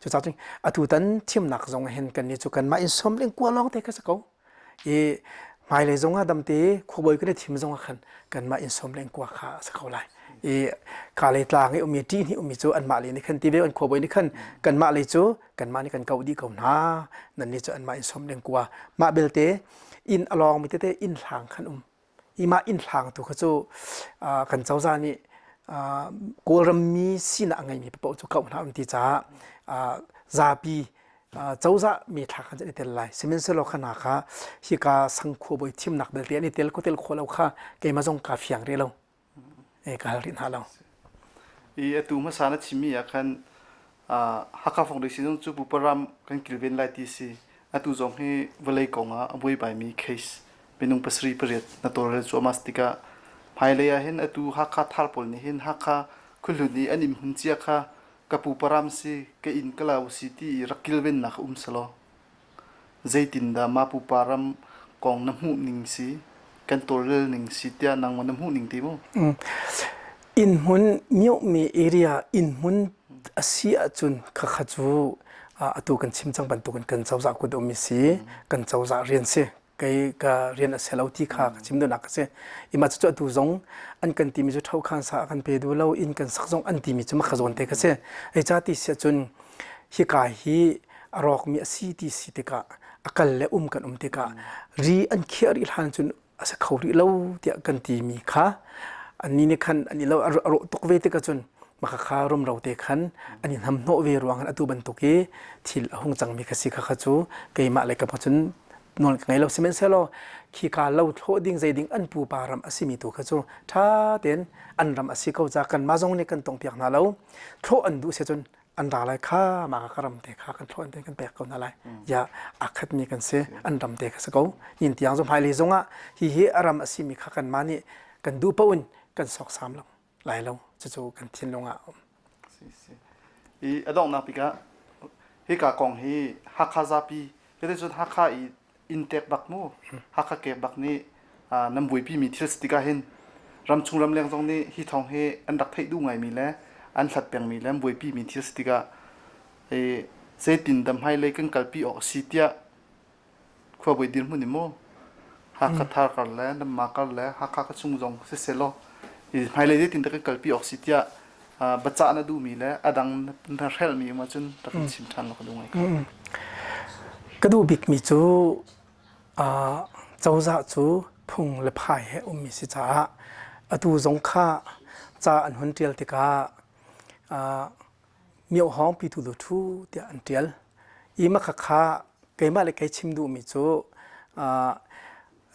จุดจ้าจริงตุตันทิมหนักจงเห็นกันนี่จุกันมาอินสมเลี้ยงกัวลองเตะกันสักเขาไม่เลยจงอ่ะดำเตะขบวยก็ได้ทิมจงขันกันมาอินสมเลี้ยงกัวข้าสักเขาเลยขาเลยตลางให้อมีจีนี่อมีจูอันมาเลยนี่ขันทีเดียวอันขบวยนี่ขันกันมาเลยจูกันมานี่กันเกาดีเกาหน้านั่นนี่จูอันมาอินสมเลี้ยงกัวมาเบลเตอินอลองมีเตอินหลังขันอีมาอินหลังตัวเขาจูกันเจ้าจานี่กูรำมีสินะไงมีปะจูเกาหน้าอันที่จ้าซาปีเจ้าจะมีทางกันจะได้เท่าไรสิมินเสลขนาดค่ะที่การสังขบวยทิมหนักเบลเตนี่เตลก็เตลโคเราค่ะเกี่ยมาจงกาฟียงเรียเราการเรียนหาเราตัวมาสานชิมีอาคันฮักข้าฟองเดชินจูบุปรามกันกิลเวนไลทีซีตัวจงให้เวลัยกงอาบุยไปมีเคสเป็นนุ่งปัสรีเปรียดนัตัวเรจูมาสติกาภายเลยเห็นตัวฮักข้าทาร์ปอลนี่เห็นฮักข้าคุลุนี่อันนี้หุ่นเจียค่ะกับบุปรามซีกับอินกลาวซิตี้รักกิลเวนนักสโลใจตินดามาบุปรามกองน้ำหูนิงซีกันตัวเรนิงซีเตียนังมันน้ำหูนิงตีมั้งอินมุนมิวมีเอเรียอินมุนอาศัยจุนข้าจูตัวกันชิมจังบันตัวกันเจ้าจากกุดอมิสีกันเจ้าจากเรียนเสียก็เรียนเสลาที่ข้าชิมดูนักเสียอิมาจุดตัวจงอันกันตีมีจุดเท่าขันสากันไปดูเล่าอินกันสักจงอันตีมีจุดมาขจรเตะเสียไอ้จ้าที่เสียจุนฮิกาฮีรอกมีอาศัยที่สิเตกะอักเลกันเตกะรีอันเขียริลฮันจุนอาศัยเขาริเล่าเตียกันตีมีข้าอันนี้เนี่ยขันอันนี้เราอรุตกเวทีกันจนมาข้ารมเราเตะขันอันนี้ทำโนเวรวงอันตุบันตุกีที่หงจังมีกสิข้าจูเกี่ยมาเลยกับจนนอนไงเราเสมเสลขี้การเราโทษดิ้งใจดิ้งอันปูปารำอสิมีตัวข้าจูถ้าเด่นอันรำอสิเขาจากกันมาจงในกันตรงเปียกนาเราโทษอันดูเสียจนอันดาเลยข้ามาข้ารำเตะข้ากันโทษอันเตะกันแปลกกันอะไรอย่าอักขัดมีกันเสียอันรำเตะข้าเขายินที่ยังสมัยเลยจงอ่ะฮิอารำอสิมีข้ากันมานี่กันดูปะอุ่นกันสอกสามลงหลายลงจู่ๆกันทิ้งลงอ่ะอดองนับปีกะฮิกากองฮิฮักข้าซาปีก็ได้จุดฮักข้าอินเตกบักมูฮักข้าเก็บบักนี่น้ำบุยพี่มีทิลสติกาเห็นรำชุงรำเลียงตรงนี้ฮิทองเฮอันดักให้ดูไงมีแล้วอันสัตว์เปียงมีแล้วบุยพี่มีทิลสติกาเซตินดำให้เลยกันกัลปีออกสิเตียขวาบุยดินมุนิโมฮักข้าทาร์กันแล้วน้ำมากันแล้วฮักข้าก็ชุงจงเสร็จแล้วภายในที่ตินตะกันกัลปีออกสิเตียบัจจานะดูมีแล้วอดังนั่นเฮลมีมาจนตะกันชิมทันเราก็ดูไงก็ดูบิ๊กมีจูเจ้าจ่าจูพุงและพายให้มีสิจ้าดูสงข้าจ่าอันหุ่นเดียลติกามีห้องปีตุลุทูเดียอันเดียลอีมาข้าเกี่ยมาเลยใครชิมดูมีจู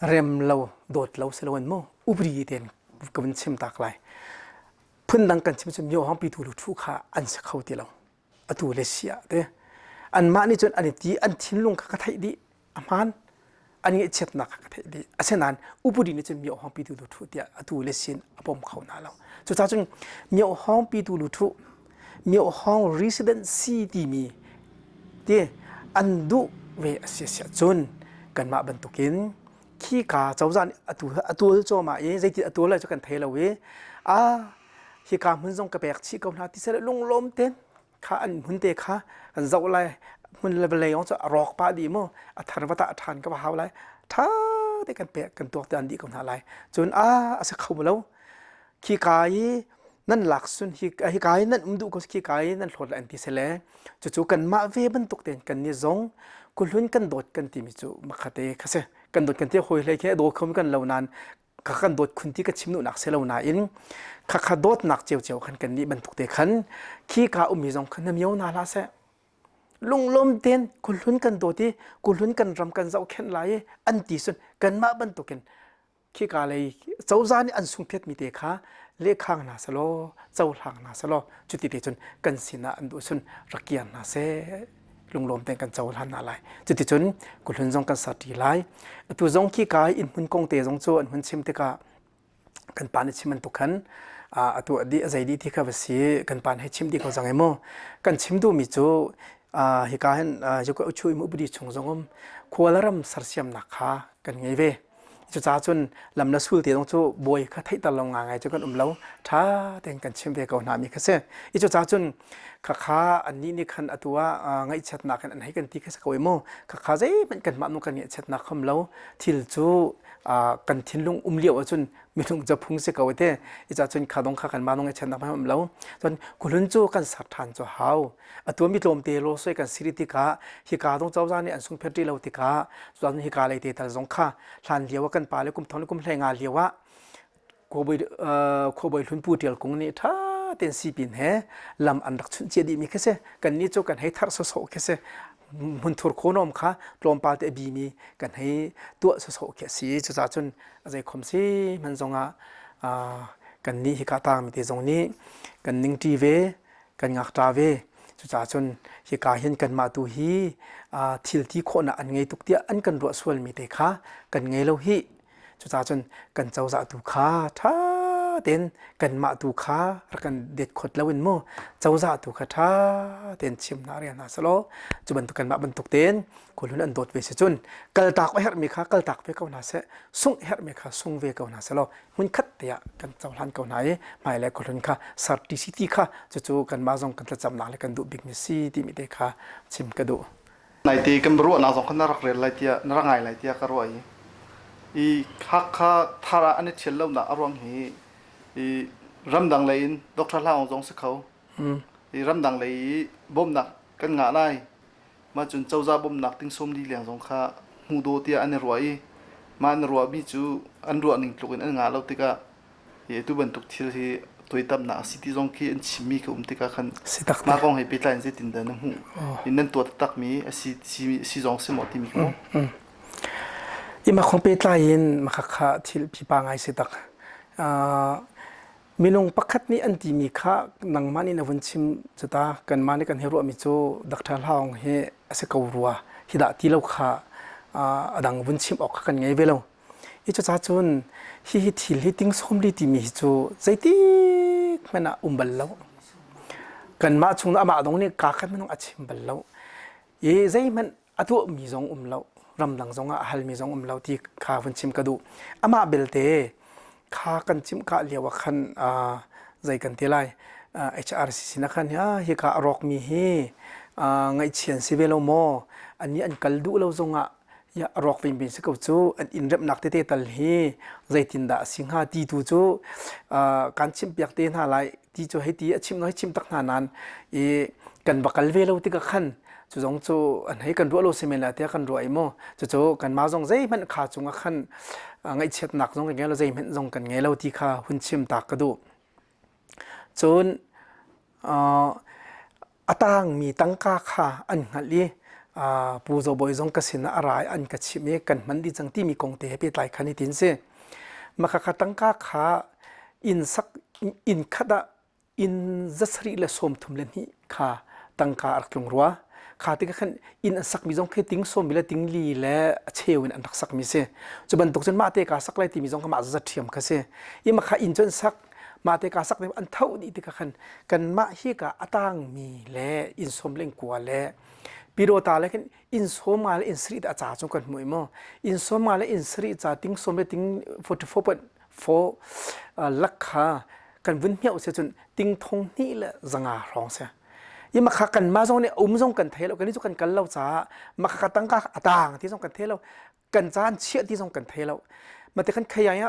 เริ่มเราโดดเราเสลวันโมอุบรีเด่นกับมันชิมตากลายพื้นดังกันชิมมีห้องปีตุลุทูข้าอันสักเขาเดียวดูเลเซียเด้อันมานี่จนอันนี้ที่อันทิ้งลงข้าไทยดีอามันอันนี้เช็ดหนักข้าไทยดีอาเช่นนั้นอุปนิจนมีห้องปีดูลุทุเดียดูเลสินอปมเขาหน้าเราจุดท้ายจนมีห้องปีดูลุทุมีห้อง residency ที่มีเดียอันดูเวอเสียจนกันมาบรรทุกินขี้กาเจ้าจันตัวโจมาใจติตัวอะไรจะกันเทเราเวขี้กามันส่งกระเบกชี้กำลังที่เสด็จลงลมเต้นข้าอันหุ่นเตะข้าอันเจ้าอะไรมันเลยเป็นเลยองจะรอกป้าดีมั้งอัฐานวัตอัฐานก็ว่าอะไรถ้าได้กันเปะกันตัวอันดีกันอะไรจนสักเขาแล้วขี้กายนั่นหลักสุนขี้กายนั่นดูก็ขี้กายนั่นหลอดอันที่เสลจู่ๆกันมาเวบันตกเด่นกันนี่จงกุลุ่นกันโดดกันที่มิจูมาขัดเตะข้าเสกันโดดกันที่คุยเลยแค่โดดเขากันเหล่านั้นข้ากันโดดคุณที่ก็ชิมหนุนักเสลาหนาอินข้าโดดหนักเจียวๆขันกันนี่บรรทุกเตะขันขี้กามีจงขันน้ำเยาวนาลาเสลุงลมเต้นกุลุ่นกันโดดที่กุลุ่นกันรำกันเจ้าแค่ไหนอันที่สุดกันมาบรรทุกกันขี้กาเลยเจ้าจานี่อันสุงเพชรมีเตะขาเลี้ยข้างนาสโลเจ้าหางนาสโลจุดที่เตจนกันสินะอันดูสุนรักเกียนนาเสลุงลมเต้นกันเจ้าหันอะไรจุดที่จนกุลุ่นจงกันสัตย์ไล่ตัวจงขี้กายอินหุ่นกงเตะจงโจอันหุ่นชิมเตะกากันปานชิมมันตุกันตัวดีใจดีที่เขาเสียกันปานให้ชิมดีเขาจังไงโมกันชิมดูมิจูฮิการจะก็ช่วยมุบดีชงจงขวาลรำสารเสียมนักขากันไงเว จุดจ้าจนลำนัสฟูลตีตรงจูบอยข้าไทยตลองงาไงจุกันเล่าท้าแต่งกันเชื่อมเวกเอาหนามีแค่เสียอีจุดจ้าจนข้าอันนี้นี่คันตัวไงเช็ดหนักกันอันให้กันที่แค่สักวันโมข้าใจมันกันมานุกันเนี่ยเช็ดหนักคำเล่าทิลจูกันทิลลุงเลี้ยวจนมีลุงจะพุ่งเสกเอาไว้เด้อีจ้าจนข้าต้องข้ากันมานุกันเช็ดหนักให้มันเล่าจนกุลุนจูกันสัตย์ทานจูเฮาตัวมีลมเตโลสวยกันสิริติกาฮิกาต้องเจ้าจานเนี่ยอันสุงเพรีเราติกาส่วนฮิกาเลยเตตัลจงข้าหลานเลี้ยวกันปาเลยกุมท้องกุมแรงงานเลี้ยวขบอยลุนปูเดียลกงนี่ท่าเต็นซีปินเฮลำอันรักชุนเจดีมีแค่เสกันนี่จูกันให้ทักโซแค่เสมุนทุรโคนอมค่ะลมปาเตบีมีกันให้ตัวโซแค่สีจุดจนอะไรคมสีมันจงกันนี่ฮิกาตามีเตจงนี้กันนิ่งทีเวกันงักตาเวจุดจนฮิกาเห็นกันมาตูฮีทิลที่คนอันไงตุกเตียอันกันรัวส่วนมีเตค่ะกันไงเราฮีจุดจนกันเจ้าจะตุขาท่าเต็นกันมาตุขารักันเด็ดขดแล้ววินโมเจ้าจะตุขาท่าเต็นชิมนาเรียนนาสโลจุบันตุกันมาบรรทุกเต็นคนลุ้นอันโดดเวชจุนกัลตักไว้เฮร์มีค่ะกัลตักเวกเอานาเสส่งเฮร์มีค่ะส่งเวกเอานาสโลมันคัดเตียกันเจ้าหลานเก่าไหนหมายเลขคนลุ้นค่ะสัตติสิติค่ะจู่ๆกันมาส่งกันจะจำหนักเลยกันดูบิ๊กมิซี่ที่มีเด็กค่ะชิมกระดูในตีกันรัวนาสองคนน่ารักเรียนไรเตียน่ารักไงไรเตียก็รวยอีฮักข้าทาระอันนี้เชื่อเล่าหนาอารมณ์ฮีอีรำดังเลยอินดอกทาร่าของจงสักเขาอีรำดังเลยบ่มหนักกันงาได้มาจนเจ้าจ้าบ่มหนักติ้งส้มดีเหลียงจงข้าหูโดเตียอันนี้รวยมาอันรวยมีจูอันรวยหนึ่งลูกอันงาเราติกาเฮตุบรรทุกที่ตัวตับหนาสิที่จงขี้อันชิมีคือติกาคันมากองให้ไปตายสิตินเดินหูอินนั่นตัวตักมีสิจงสมอติมีมั้งอีมาคงไปตายินมาข้าที่พี่ปางไอสิตักมีนงปักขัดนี้อันที่มีข้านังมันนี่นะวันชิมจุดากันมันนี่กันเฮรัวมิโจดักทาลองเฮเสกาวรัวฮิดาที่เราข้าดังวันชิมออกกันไงเวลาอีจุดจ้าจุนฮิทิลฮิติงสมดีที่มีฮิโจใจตีมันอ่ะบัลลาวกันมาชงอามาตรงนี้กาขัดมันต้องอาชิมบัลลาวเย่ใจมันอัตัวมีจงลาวรำดังจงฮัลมีจงลาวที่ข้าวันชิมกระดูอามาเบลเตข้ากันจิมกะเลียวขันใจกันที่ไรHRCC นักขันฮิกะรอกมีฮีไงเชียนสิเวลโมอันนี้อันกัลดูเราจงยารอกเป็นสิกาวจูอันอินเรบนักเตเตตัลฮีใจตินดาสิงหาตีตูจูการชิมเปียกเตนหาไรตีจูให้ตีชิมน้อยชิมตักนานนั้นกันบักกัลเวลติกะขันจู่จงจู่อันให้กันรัวโลซิเมลาเตียกันรัวไอโมจู่กันมาจงใจมันขาจงขันไงเช็ดหนักจงกันไงเราใจมันจงกันไงเราที่ข้าหุ่นชิมตากกระดูจนต่างมีตั้งค่าข้าอันหัดลีปูโจบอยจงกสินอะไรอันกชิมกันมันดีจังที่มีกองเตะไปไต่ขันตินเสมาข้าตั้งค่าข้าอินสักอินขัดอินจัสรีและสมทุมเลนี่ข้าตั้งค่าอักลงรัวข้าที่กันอินสักมีจงแค่ติ้งสมมีและติ้งลีและเชี่ยวอินอันรักสักมีเสจุบันตกจนมาเตะกาสักไรที่มีจงขมาจัดเทียมกันเสอีมาข้าอินจนสักมาเตะกาสักเนี่ยอันเท่านี้ที่กันมาฮีกาต่างมีและอินสมเล่งกัวและปีโรตาเลยกันอินสมมาและอินสรีอาจารย์จงกันมวยมั้งอินสมมาและอินสรีอาจารย์ติ้งสมและติ้ง44.4ลักขากันวุ่นเหี่ยวเสียจนติ้งทงนี่แหละจังอาร้องเสียยิ่งมาขักันมาจงเนี่ยจงกันเทเรากันนี่จงกันเล่าจ้ามาขัดตั้งกาต่างที่จงกันเทเรากันจานเชี่ยที่จงกันเทเรามาแต่ขันขยาย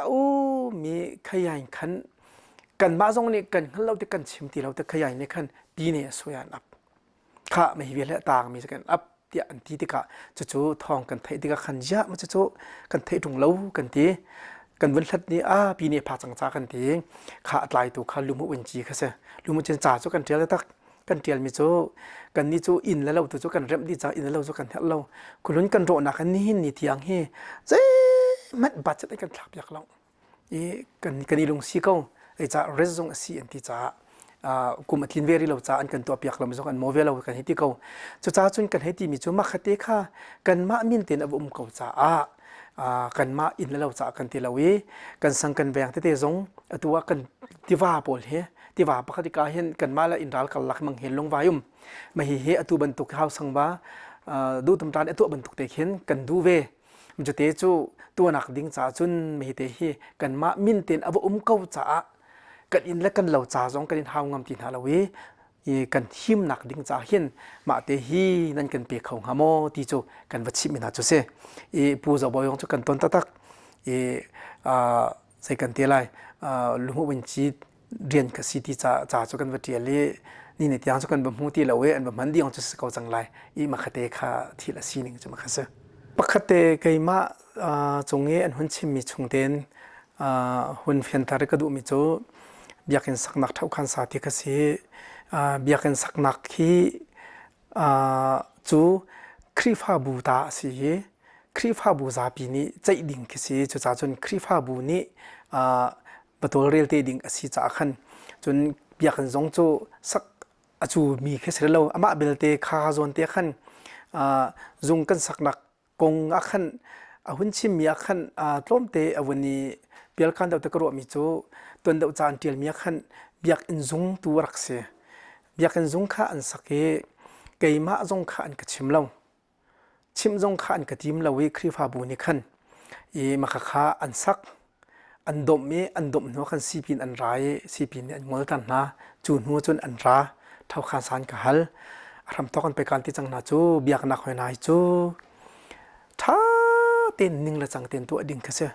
มีขยายขันกันมาจงเนี่ยกันเราจะกันชิมที่เราจะขยายในขันปีเนี่ยสวยอับข้าไม่เวียนและต่างมีสักกันอับเดียอันที่ที่ข้าจู่ทองกันไทยที่ข้าขันยะมันจู่กันไทยตรงเล่ากันที่กันวันทัดนี้ปีเนี่ยพาจังจ้ากันที่ข้าลายตัวข้าลุมุวันจีข้าเสียลุมุเจนจ่าจู่กันเทียแล้วตักกันเทียมีจู่กันนี่จู่อินแล้วเราจู่กันเริ่มดีจ้าอินแล้วเราจู่กันเทียเราคุณลุ้นกันโรนักกันนี่นี่ที่ยังเฮเจ๊มันบาดจะได้กันทับอยากเรากันนี่ลงซีเก้าไอ้จ้าเรซงซีอันที่จ้ากุมอัดลินเวรีเราจ้าอันกันตัวเปียกเราไม่ส่งกันโมเวลเรากันให้ที่เขาจ้าจนกันให้ที่มีจู่มาขัดเตะค่ะกันมามินเต็นอบุมเขาจ้ากันมาอินแล้วเราจ้ากันที่เรากันสังกันแบงเตะจงตัวกันที่ว่าปวดเฮที่ว่าปกติการเห็นกันมาแล้วอินรัลกันลักมังเห็นลงวายุมมาเฮตัวบรรทุกข้าวสังวาดูตำตาลตัวบรรทุกเตะเห็นกันดูเวมันจะเตะจู่ ตัวหนักดิ้งจ่าจุนไม่เตะกันมามินเต็นเอาอุ้มเก้าจ่ากันอินและกันเหล่าจ่าจงกันอินหาวงามตินฮาลาวีกันหิมหนักดิ้งจ่าเห็นมาเตะนั่นกันเปียเขาหาโมที่จูกันวัชิมินาจุเซปูจะบอยงจุกันต้นตักใส่กันเตะไรลุงวินจีเรียนกับสิที่จ่าจุกันวัดเรียนเลยนี่ในที่อ่างจุกันแบบมูตีละเวอันแบบมันดีองจุสกาวจังไรมาคเตะค่ะทีละสีหนึ่งจะมาคัสปกติเกยมาจงเงอันหุ่นชิมมีชงเดนหุ่นเฟียนทาร์กระดูมิโจอยากเห็นสักนักเท่าขันสาธิกษีอยากเห็นสักนักที่จูครีฟ้าบูตาสิครีฟ้าบูซาปีนี้ใจดิ่งกษีจูจ่าจนครีฟ้าบูนี้ประตูเรียลเตดิ่งสิจ่าขันจนอยากเห็นจงจูสักจูมีแค่เสร็จแล้วอามาเบลเตคาจนเตะขันจงกันสักนักกงอาขันหุ่นชิมมีอาขันต้มเตะวันนี้เปียลคันเดาตะกรัวมิโจตัวเดาจานเทียลมีอาขันอยากอินจงตัวรักเสียอยากอินจงข้าอันสักเกยมาจงข้าอันกระชิมเล่าชิมจงข้าอันกระทิมเล่าวิครีฟ้าบุญขันมาข้าอันสักอันดมอันดมหัวขันสีปินอันไรสีปินอันงอตันนะจูนหัวจนอันราเท่าข้าสานกะฮัลรำต่อกันไปการที่จังนาจูอยากนักหอยนายจูถ้าเต้นนิ่งละจังเต้นตัวดิ่งก็เสีย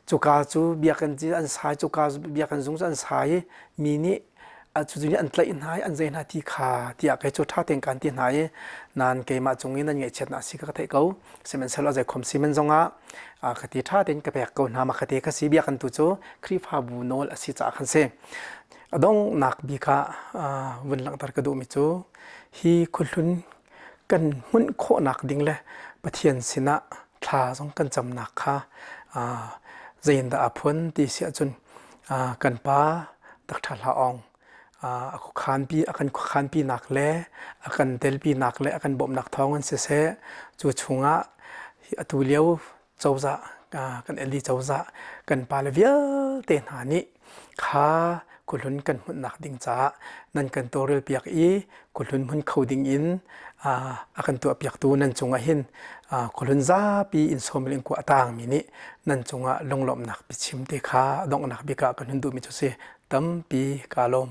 จุกาจูเบียกันจีอันสายจุกาเบียกันจงอันสายมีนี่จุดนี้อันตรายหายอันใจหน้าที่ขาที่อยากให้จุดท่าเต้นการที่หายนานเกยมาจงนี้นั่นไงเช็ดนาสิก็เทเขาเสมันเสร็จแล้วใจคมซีมันจงคดีท่าเต้นกระแบกเกาหนามาคดีก็สีเบียกันตัวจูครีฟาบูโนลสิจ่าขันเซดงนักบีกาวันหลังตรกระดูมิจูฮีคุลุนกันหุ่นโคนักดิ่งเลยปะเทียนสินะทาสงกันจำนักค่ะเจียนดาพ้นที่เสียจนกันป้าตักทัลลาองอาคานปีอากันคานปีนักเล่อากันเดลปีนักเล่อากันบ่มนักท้องกันเสียจูชงะตุเลียวเจ้าจะกันเอลีเจ้าจะกันป้าเลเวียเตนหานิค่ะกุลุนกันหุ่นนักดิ่งจ้านั่นกันตัวเรือเปียกกุลุนหุ่นเขาดิ่งอินอากันตัวเปียกตัวนั่นจงเห็นกุลุนจ้าปีอินโซมิลิงกัวต่างมินินั่นจงลงหลอมนักปิชิมเตค่ะดองนักบิกากันหุ่นดูมิจุเสตัมปีกาลม